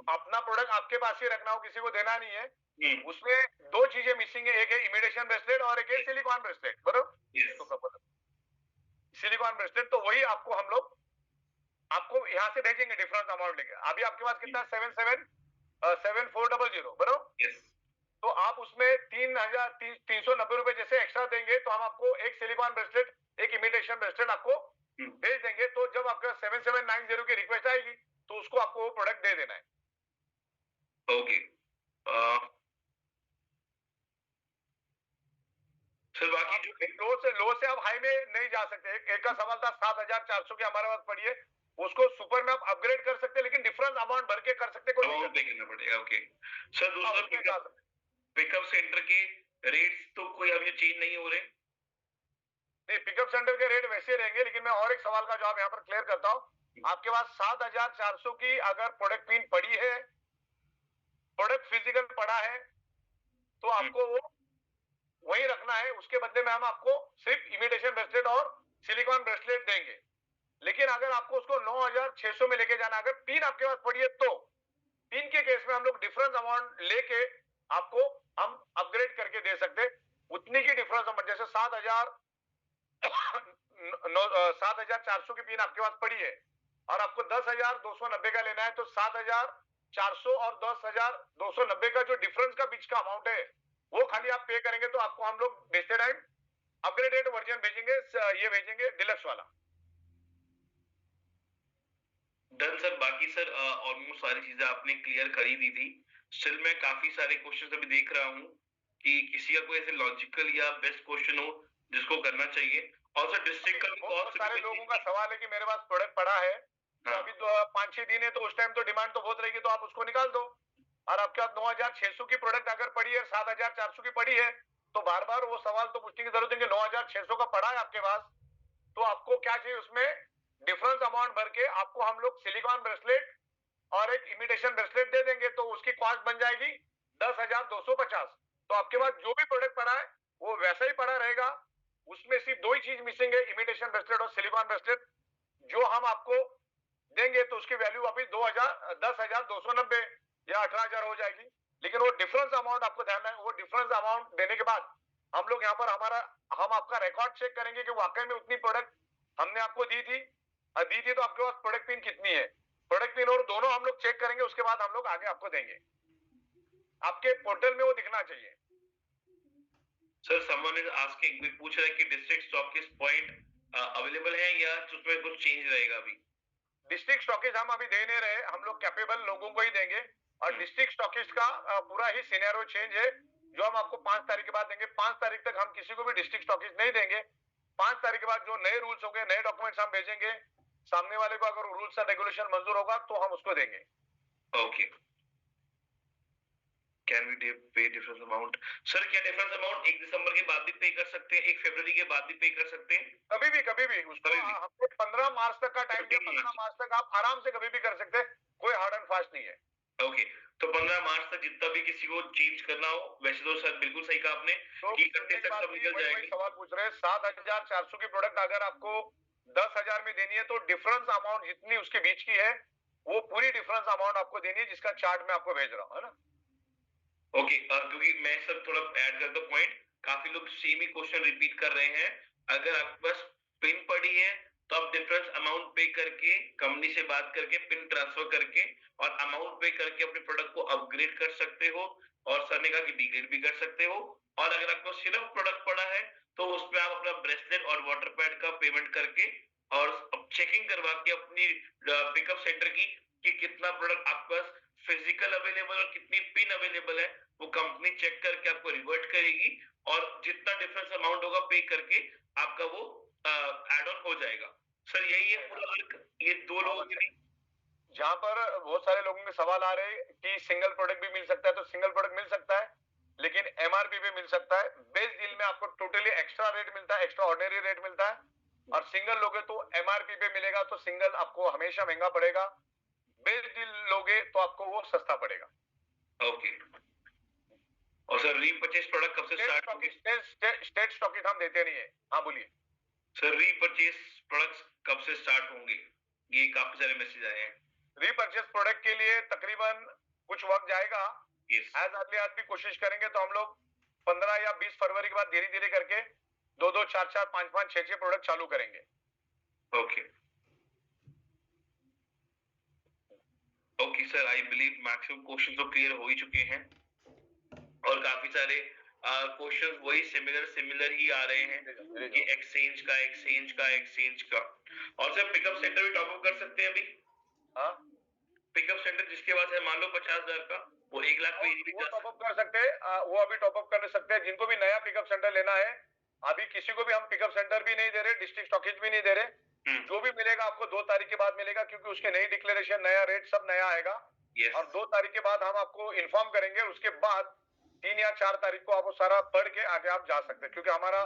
अपना प्रोडक्ट आपके पास ही रखना हो, किसी को देना नहीं है। उसमें 2 चीजें मिसिंग है, एक है इमिटेशन ब्रेसलेट और एक है सिलिकॉन ब्रेसलेट, बरोबर? सिलिकॉन ब्रेसलेट तो वही आपको हम लोग आपको यहाँ से भेजेंगे डिफरेंस अमाउंट लेके। अभी आपके पास कितना? 7400, बरोबर? तो आप उसमें 3,390 रुपए जैसे एक्स्ट्रा देंगे तो हम आपको एक सिलिकॉन ब्रेसलेट, एक इमिटेशन ब्रेसलेट आपको भेज देंगे। तो जब आपका 7790 की रिक्वेस्ट आएगी तो उसको आपको वो प्रोडक्ट दे देना है। ओके सर, बाकी जो लो से आप हाई में नहीं जा सकते। एक का सवाल था 7400 की हमारे पास पड़ी है, उसको सुपर में आप अपग्रेड कर सकते हैं, लेकिन डिफरेंस अमाउंट भर के कर सकते, कोई अमाउंट पे करना पड़ेगा। ओके सर, दूसरा पिकअप सेंटर की रेट्स तो कोई अभी चेंज नहीं हो रहे? नहीं, पिकअप सेंटर के रेट वैसे रहेंगे, लेकिन मैं और एक सवाल का जवाब यहाँ पर क्लियर करता हूँ। आपके पास 7,400 की अगर प्रोडक्ट पिन पड़ी है, प्रोडक्ट फिजिकल पड़ा है, तो आपको वो वही रखना है। उसके बदले में हम आपको सिर्फ इमिटेशन ब्रेसलेट और सिलिकॉन ब्रेसलेट देंगे। लेकिन अगर आपको उसको 9,600 में लेके जाना, अगर पिन आपके पास पड़ी है, तो पिन के केस में हम लोग डिफरेंस अमाउंट लेके आपको हम अपग्रेड करके दे सकते। उतनी की डिफरेंस अमाउंट, जैसे 7,400 की पिन आपके पास पड़ी है और आपको 10,290 का लेना है, तो 7,400 और 10,290 का जो डिफरेंस का बीच का अमाउंट है, वो खाली आप पे करेंगे, तो आपको हम लोग बेचते टाइम अपग्रेडेड वर्जन भेजेंगे, ये भेजेंगे डिलक्स वाला। Done sir. बाकी सर ऑलमोस्ट सारी चीजें आपने क्लियर कर ही दी थी। स्टिल मैं काफी सारे क्वेश्चंस अभी देख रहा हूँ कि किसी का कोई ऐसे लॉजिकल या बेस्ट क्वेश्चन हो जिसको करना चाहिए। और सर डिस्ट्रिक्ट का भी बहुत कॉस्ट सारे लोगों का सवाल है कि मेरे पास प्रोडक्ट पड़ा है, तो हाँ। अभी तो 5-6 दिन है, तो उस टाइम तो डिमांड तो बहुत रहेगी, तो आप उसको निकाल दो। और आपके पास 9,600 की प्रोडक्ट अगर पड़ी है, 7,400 की पड़ी है, तो बार बार वो सवाल तो पूछने की जरूरत है कि 9,600 का पड़ा है आपके पास, तो आपको क्या चाहिए उसमें डिफरेंस अमाउंट भर के आपको हम लोग सिलिकॉन ब्रेसलेट और एक इमिटेशन ब्रेसलेट दे देंगे, तो उसकी कॉस्ट बन जाएगी 10,250। तो आपके पास जो भी प्रोडक्ट पड़ा है वो वैसा ही पड़ा रहेगा। उसमें सिर्फ दो ही चीज मिसिंग है, इमिटेशन ब्रेसलेट और सिलिकॉन ब्रेसलेट, जो हम आपको देंगे, तो उसकी वैल्यू वापिस 10,290 या 18,000 हो जाएगी। लेकिन वो डिफरेंस अमाउंट आपको ध्यान है, वो डिफरेंस अमाउंट देने के बाद हम लोग यहाँ पर हम आपका रिकॉर्ड चेक करेंगे कि वाकई में उतनी प्रोडक्ट हमने आपको दी थी तो आपके पास प्रोडक्ट पिन कितनी है, प्रोडक्ट पिन और दोनों हम लोग चेक करेंगे। उसके बाद हम लोग आगे आपको देंगे, आपके पोर्टल में वो दिखना चाहिए। सर समवन इज आस्किंग, कोई पूछ रहा है कि डिस्ट्रिक्ट स्टॉकिस्ट पॉइंट अवेलेबल है या उसमें कुछ चेंज रहेगा अभी? डिस्ट्रिक्ट स्टॉकिस्ट हम अभी दे नहीं रहे, हम लोग कैपेबल लोगों को ही देंगे। और डिस्ट्रिक्ट स्टॉकिस्ट का पूरा ही सिनेरियो चेंज है, जो हम आपको 5 तारीख के बाद देंगे। 5 तारीख तक हम किसी को भी डिस्ट्रिक्ट स्टॉकिस्ट नहीं देंगे। 5 तारीख के बाद जो नए रूल्स होंगे, नए डॉक्यूमेंट्स हम भेजेंगे सामने वाले को, अगर रूल्स एंड रेगुलेशन मंजूर होगा तो हम उसको देंगे। ओके। कैन वी पे डिफरेंस अमाउंट? सर क्या डिफरेंस अमाउंट 1 दिसंबर के बाद भी पे कर सकते हैं, 1 फरवरी के बाद भी पे कर सकते हैं? कभी भी उसको हमको 15 मार्च तक का टाइम दिया, 15 मार्च तक आप आराम से कभी भी कर सकते हैं, कोई हार्ड एंड फास्ट नहीं है। ओके, तो 15 मार्च तक जितना भी किसी को चेंज करना हो, वैसे तो सर बिल्कुल सही कहा आपने तो कि 31 तक सब निकल जाएगी। सवाल पूछ रहे हैं, 7,400 की प्रोडक्ट अगर आपको 10,000 में देनी है, तो डिफरेंस अमाउंट जितनी उसके बीच की है, वो पूरी डिफरेंस अमाउंट आपको देनी है, जिसका चार्ट मैं आपको भेज रहा हूँ, है ना। ओके, क्योंकि मैं सर थोड़ा ऐड कर दो पॉइंट, काफी लोग सेम ही क्वेश्चन रिपीट कर रहे हैं। अगर आपके पास पिन पड़ी है तो आप डिफरेंस अमाउंट पे करके कंपनी से बात करके पिन ट्रांसफर करके और अमाउंट पे करके अपने प्रोडक्ट को अपग्रेड कर सकते हो, और सर ने कहा कि डिग्रेड भी कर सकते हो। और अगर आपको सिर्फ प्रोडक्ट पड़ा है तो उसमें आप अपना ब्रेसलेट और वाटर पैड का पेमेंट करके और चेकिंग करवा के अपनी पिकअप सेंटर की कि कितना प्रोडक्ट आपके पास फिजिकल अवेलेबल और कितनी पिन अवेलेबल है, वो कंपनी चेक करके आपको रिवर्ट करेगी और जितना डिफरेंस अमाउंट होगा पे करके आपका वो एड ऑन हो जाएगा। सर यही है पूरा अर्क, ये दो लोगों के लिए। जहां पर बहुत सारे लोगों के सवाल आ रहे हैं कि सिंगल प्रोडक्ट भी मिल सकता है, तो सिंगल प्रोडक्ट मिल सकता है, लेकिन एमआरपी पे मिल सकता है। बेस डील में आपको टोटली एक्स्ट्रा रेट मिलता है, एक्स्ट्रा ऑर्डिनरी रेट मिलता है। और सिंगल लोगे तो एमआरपी पे मिलेगा, तो सिंगल आपको हमेशा महंगा पड़ेगा। बेस डील लोगे तो आपको वो सस्ता पड़ेगा। ओके, और सर रीपरचेज प्रोडक्ट कब से स्टार्ट होगी? स्टेट स्टॉकिस्ट हम देते नहीं है। हाँ बोलिए सर, रीपरचेज प्रोडक्ट्स कब से स्टार्ट होंगे? ये काफी सारे मैसेज आए हैं। रीपरचेज प्रोडक्ट के लिए तकरीबन कुछ वक्त जाएगा। यस, एज अर्ली आज भी कोशिश करेंगे, तो हम लोग 15 या 20 फरवरी के बाद धीरे धीरे करके 2-2, 4-4, 5-5, 6-6 प्रोडक्ट चालू करेंगे। Okay okay sir, I believe maximum question तो क्लियर हो ही चुके हैं और काफी सारे क्वेश्चंस वही सिमिलर ही आ रहे हैं कि एक्सचेंज का। और सर पिकअप सेंटर भी टॉप अप कर सकते हैं अभी? हाँ, पिकअप सेंटर जिसके पास है मान लो 50,000 का, वो 1 लाख पे इजीली वो जा टॉप अप कर सकते हैं, वो अभी टॉप अप कर सकते हैं। जिनको भी नया पिकअप सेंटर लेना है, अभी किसी को भी हम पिकअप सेंटर भी नहीं दे रहे, डिस्ट्रिक्ट स्टॉकिस्ट भी नहीं दे रहे। जो भी मिलेगा आपको 2 तारीख के बाद मिलेगा, क्योंकि उसके नई डिक्लेरेशन, नया रेट सब नया आएगा। Yes. और 2 तारीख के बाद हम आपको इन्फॉर्म करेंगे। उसके बाद 3 या 4 तारीख को आप वो सारा पढ़ के आगे आप जा सकते हैं, क्योंकि हमारा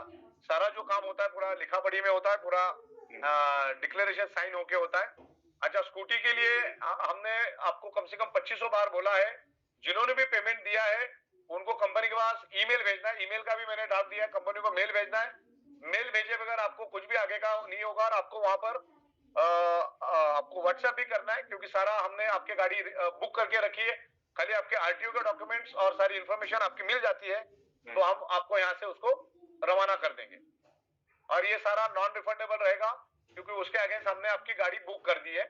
सारा जो काम होता है पूरा लिखा पढ़ी में होता है, पूरा डिक्लेरेशन साइन होके होता है। अच्छा, स्कूटी के लिए हमने आपको कम से कम 2500 बार बोला है, जिन्होंने भी पेमेंट दिया है उनको कंपनी के पास ईमेल भेजना है। ईमेल का भी मैंने डाल दिया है, कंपनी को मेल भेजना है। मेल भेजे बगैर आपको कुछ भी आगे का नहीं होगा, और आपको वहां पर आपको व्हाट्सएप भी करना है, क्योंकि सारा हमने आपके गाड़ी बुक करके रखी है। खाली आपके आरटीओ के डॉक्यूमेंट्स और सारी इंफॉर्मेशन आपकी मिल जाती है, तो हम आपको यहाँ से उसको रवाना कर देंगे। और ये सारा नॉन रिफंडेबल रहेगा, क्योंकि उसके अगेंस्ट हमने आपकी गाड़ी बुक कर दी है।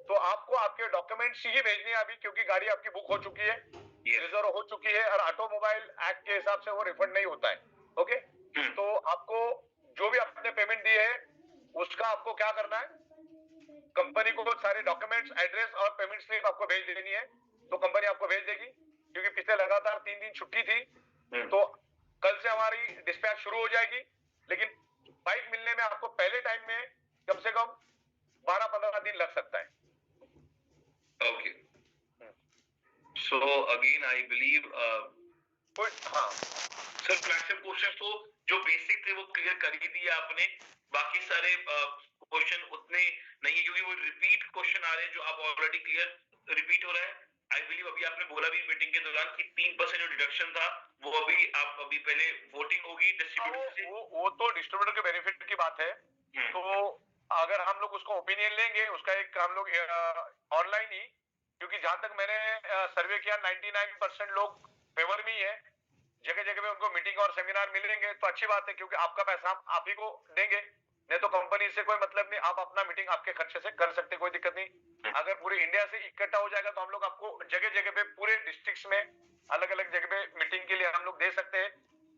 तो आपको आपके डॉक्यूमेंट्स ही भेजनी है अभी, क्योंकि गाड़ी आपकी बुक हो चुकी है, रिजर्व हो चुकी है, और ऑटोमोबाइल एक्ट के हिसाब से वो रिफंड नहीं होता है। ओके, तो आपको जो भी आपने पेमेंट दी है उसका आपको क्या करना है, कंपनी को सारे डॉक्यूमेंट्स, एड्रेस और पेमेंट स्लिप आपको भेज देनी है। तो कंपनी आपको भेज देगी, क्योंकि पिछले लगातार 3 दिन छुट्टी थी, तो कल से हमारी डिस्पैच शुरू हो जाएगी। लेकिन बाइक मिलने में आपको पहले टाइम में कम से कम 12-15 दिन लग सकता है। Okay. So again, I believe हाँ सर मैक्सिमम क्वेश्चन तो जो बेसिक थे वो क्लियर कर ही दिए आपने, बाकी सारे क्वेश्चन उतने नहीं है, क्योंकि वो रिपीट क्वेश्चन आ रहे हैं जो आप ऑलरेडी क्लियर रिपीट हो रहा है। आई बिलीव अभी आपने बोला भी मीटिंग के दौरान कि 3% जो डिडक्शन था वो अभी आप अभी पहले वोटिंग होगी डिस्ट्रीब्यूटर से। वो तो डिस्ट्रीब्यूटर के बेनिफिट की बात है। तो अगर हम लोग उसको ओपिनियन लेंगे, उसका एक हम लोग ऑनलाइन ही, क्योंकि जहां तक मैंने सर्वे किया 99% लोग फेवर में ही है। जगह जगह पे उनको मीटिंग और सेमिनार मिलेंगे तो अच्छी बात है, क्योंकि आपका पैसा हम आप ही को देंगे, नहीं तो कंपनी से कोई मतलब नहीं। आप अपना मीटिंग आपके खर्चे से कर सकते, कोई दिक्कत नहीं। अगर पूरे इंडिया से इकट्ठा हो जाएगा तो हम लोग आपको जगह जगह पे पूरे डिस्ट्रिक्ट्स में अलग अलग जगह पे मीटिंग के लिए हम लोग दे सकते हैं।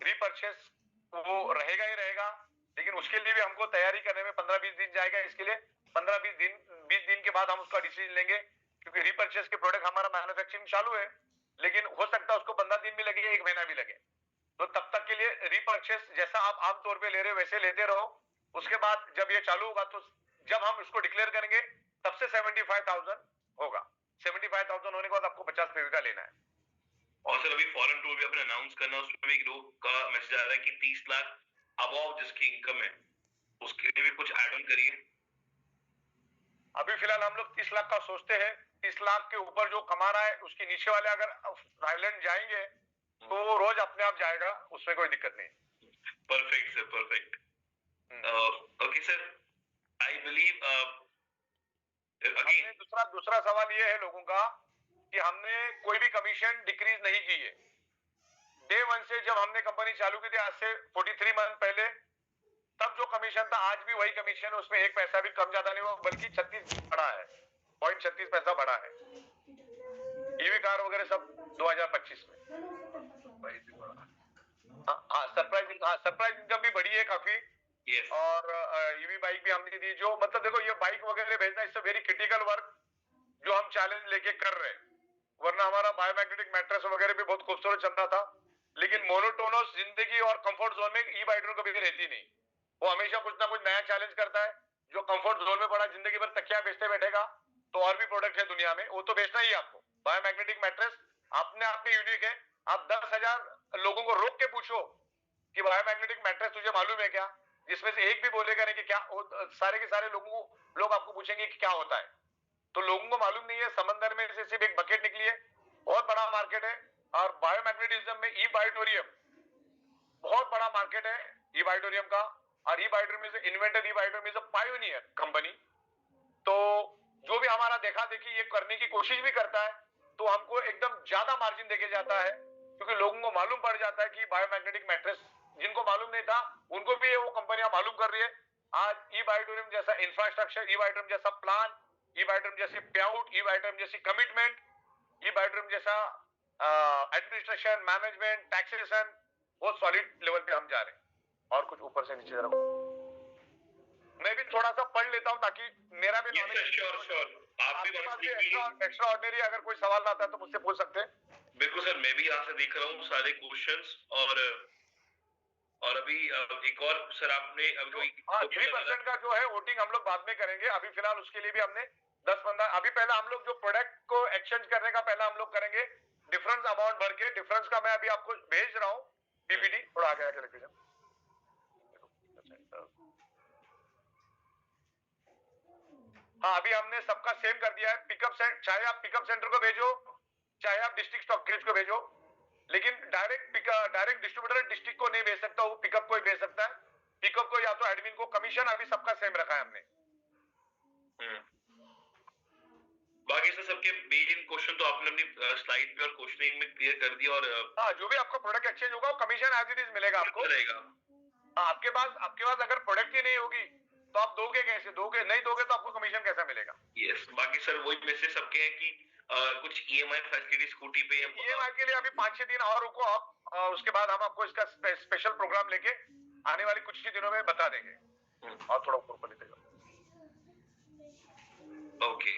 रीपर्चेस वो रहेगा ही रहेगा, लेकिन उसके लिए भी हमको तैयारी करने में 15-20 दिन जाएगा। इसके लिए 15-20 दिन के बाद हम उसका डिसीजन लेंगे, क्योंकि रीपर्चेस के प्रोडक्ट हमारा मैन्युफैक्चरिंग चालू है, लेकिन हो सकता है उसको 15 दिन भी लगे, 1 महीना भी लगे। तो तब तक के लिए रीपर्चेस जैसा आप आमतौर पे ले रहे हो वैसे लेते रहो। उसके बाद जब ये चालू होगा तो जब हम इसको डिक्लेयर करेंगे तब से 75,000 होगा। 75,000 होने के बाद आपको 50 का लेना है। और सर अभी फॉरेन टूर भी अपने अनाउंस करना, उसमें भी लोग का मैसेज आ रहा है कि 30 लाख अबव जिसकी इनकम है उसके लिए भी कुछ ऐड ऑन करिए। अभी फिलहाल हम लोग 30 लाख का सोचते हैं। 30 लाख के ऊपर जो कमा रहा है उसके नीचे वाले अगर थाईलैंड जाएंगे तो वो रोज अपने आप जाएगा, उसमें कोई दिक्कत नहीं। Perfect sir, perfect. Okay sir, I believe again दूसरा सवाल ये है लोगों का कि हमने कोई भी कमीशन डिक्रीज नहीं की है। डे 1 से जब हमने कंपनी चालू की थी, आज से 43 मंथ पहले, तब जो कमीशन था आज भी वही कमीशन है, उसमें 1 पैसा भी कम ज्यादा नहीं हुआ, बल्कि 36 बढ़ा है, 0.36 पैसा बढ़ा है। ईवी कार वगैरह सब 2025 में। सरप्राइज इनकम भी बढ़ी है काफी। Yes. और ईवी बाइक भी हमने दी, जो मतलब देखो ये बाइक वगैरह भेजना it's a very critical work जो हम चैलेंज लेके कर रहे हैं। वरना हमारा बायोमैग्नेटिक मैट्रेस वगैरह भी बहुत खूबसूरत चल रहा था, लेकिन मोनोटोनस जिंदगी और कंफर्ट जोन में ई बाइक कभी रहती नहीं। वो हमेशा कुछ ना कुछ नया चैलेंज करता है। जो कंफर्ट जोन में पड़ा जिंदगी भर तकिया बेचते बैठेगा, तो और भी प्रोडक्ट है दुनिया में, वो तो बेचना ही है आपको। बायोमैग्नेटिक मैट्रेस अपने आप में यूनिक है। आप 10,000 लोगों को रोक के पूछो कि बायोमैग्नेटिक मैट्रेस तुझे मालूम है क्या, जिसमें से एक भी बोलेगा नहीं कि क्या, सारे के सारे लोग आपको पूछेंगे कि क्या होता है। तो लोगों को मालूम नहीं है, समंदर में से सिर्फ एक बकेट निकली है, बहुत बड़ा मार्केट है। और बायोमैग्नेटिज्म में ई बायोटोरियम बहुत बड़ा मार्केट है ई बायोटोरियम का। और E Biotorium is inventor, E Biotorium is a pioneer company. तो जो भी हमारा देखा देखी ये करने की कोशिश भी करता है, तो हमको एकदम ज्यादा मार्जिन देके जाता है, क्योंकि लोगों को मालूम पड़ जाता है कि बायोमैग्नेटिक मैट्रेस, जिनको मालूम नहीं था उनको भी वो कंपनियां मालूम कर रही है। आज ई बायोटोरियम जैसा इंफ्रास्ट्रक्चर, ई बायोटोरियम जैसा प्लान, ई बायोटोरियम जैसी पे आउट, ई बायोटोरियम जैसी कमिटमेंट, ई बायोटोरियम जैसा एडमिनिस्ट्रेशन, मैनेजमेंट, टैक्सेशन, बहुत सॉलिड लेवल पे हम जा रहे हैं। और कुछ ऊपर से नीचे जरा मैं भी थोड़ा सा पढ़ लेता हूं ताकि मेरा भी एक्स्ट्रा ऑर्डिनरी अगर कोई सवाल आता है तो मुझसे पूछ सकते हैं। बिल्कुल सर, मैं भी यहाँ से देख रहा हूँ सारे क्वेश्चंस। और अभी एक और सर आपने 3% का जो है वोटिंग हम लोग बाद में करेंगे। अभी फिलहाल उसके लिए भी हमने 10-15 अभी पहले हम लोग जो प्रोडक्ट को एक्सचेंज करने का पहला हम लोग करेंगे डिफरेंस अमाउंट भर के, डिफरेंस का मैं अभी आपको भेज रहा हूँ पीपीटी, थोड़ा आगे आके लेके जाओ। हाँ, अभी हमने सबका सेम कर दिया है। पिकअप सेंटर, चाहे आप पिकअप सेंटर को भेजो, चाहे आप डिस्ट्रिक्ट स्टॉकेज को भेजो, लेकिन डायरेक्ट डिस्ट्रीब्यूटर डिस्ट्रिक्ट को नहीं भेज सकता, वो पिकअप को ही भेज सकता है। पिकअप को या तो एडमिन को, कमीशन अभी सबका सेम रखा है हमने। बाकी से सबके मेन क्वेश्चन तो आपने अपनी स्लाइड पे और क्वेश्चनिंग में क्लियर कर दिया। और हाँ, जो भी आपका प्रोडक्ट एक्सचेंज होगा वो कमीशन एज इट इज मिलेगा आपको। रहेगा। हाँ, आपके पास अगर प्रोडक्ट ही नहीं होगी तो आप दोगे कैसे? दोगे नहीं, दोगे तो आपको कमीशन कैसा मिलेगा? यस, बाकी सर वही मैसेज सबके हैं कि कुछ ईएमआई फैसिलिटी स्कूटी पे ईएमआई के लिए अभी 5-6 दिन और रुको आप, उसके बाद हम आपको इसका स्पेशल प्रोग्राम लेके आने वाले कुछ ही दिनों में बता देंगे। और थोड़ा ऊपर पर लीजिएगा। ओके।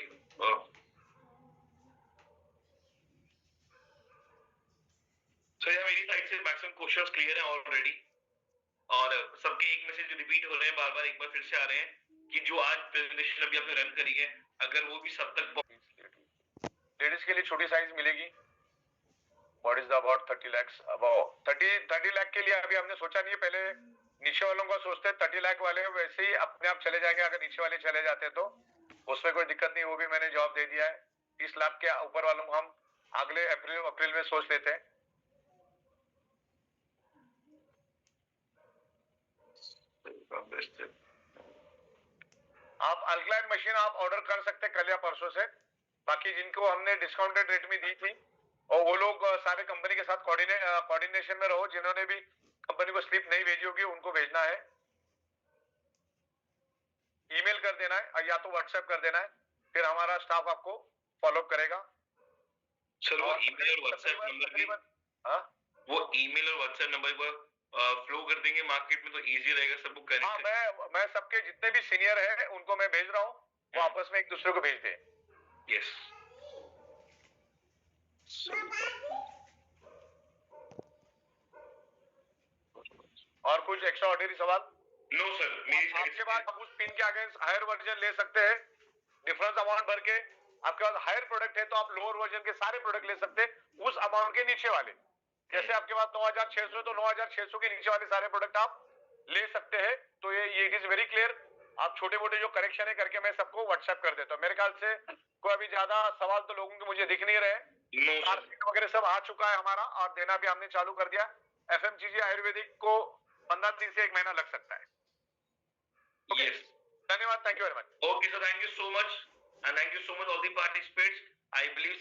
सर यार मेरी साइड से मैक्सिमम क्वेश्चंस क्लियर हैं ऑलरेडी, और सबके एक मैसेज रिपीट हो रहे हैं बार बार, एक बार फिर से आ रहे हैं कि जो आज प्रेजेंटेशन अभी आपने रन करी है, अगर वो भी सब तक लेडीज के लिए छोटी साइज मिलेगी। What is the about 30 lakh, about 30 lakh के लिए अभी हमने सोचा नहीं है। पहले नीचे वालों का सोचते 30 लाख वाले वैसे ही अपने आप चले जाएंगे, अगर नीचे वाले चले जाते तो उसमें कोई दिक्कत नहीं, वो भी मैंने जवाब दे दिया है। 30 लाख के ऊपर वालों को हम अगले अप्रैल में सोच लेते हैं। आप अल्कलाइन मशीन आप ऑर्डर कर सकते हैं कल या परसों से। बाकी जिनको हमने डिस्काउंटेड रेट में दी थी, और वो लोग सारे कंपनी के साथ कोऑर्डिनेशन में रहो। जिन्होंने भी कंपनी को स्लिप नहीं भेजी होगी उनको भेजना है, ईमेल कर देना है या तो व्हाट्सएप कर देना है, फिर हमारा स्टाफ आपको फॉलो अप करेगा। सर वो ईमेल और व्हाट्सएप नंबर भी, वो ईमेल और व्हाट्सएप नंबर पर फ्लो कर देंगे मार्केट में तो इजी रहेगा सबको कनेक्ट। हाँ, मैं सबके जितने भी सीनियर हैं उनको मैं भेज रहा हूँ, वो आपस में एक दूसरे को भेज दें। यस। और कुछ एक्स्ट्रा ऑर्डिनरी सवाल? नो सर, मेरी आपके पास आप उस पिन के अगेंस्ट हायर वर्जन ले सकते हैं, डिफरेंस अमाउंट भर के। आपके पास हायर प्रोडक्ट है तो आप लोअर वर्जन के सारे प्रोडक्ट ले सकते हैं उस अमाउंट के नीचे वाले। जैसे आपके पास 9600 तो 9600 के नीचे वाले सारे प्रोडक्ट आप ले सकते हैं। तो ये इट इज वेरी क्लियर। आप छोटे मोटे जो करेक्शन है करके मैं सबको व्हाट्सएप कर देता हूँ। मेरे ख्याल से कोई अभी ज्यादा सवाल तो लोगों के मुझे दिख नहीं रहे। वगैरह सब आ चुका है हमारा, और देना भी हमने चालू कर दिया। एफएमसीजी आयुर्वेदिक को 15 दिन से 1 महीना लग सकता है। Yes. धन्यवाद, thank you very much. Okay, sir, thank you so much, and thank you so much all the participants. I believe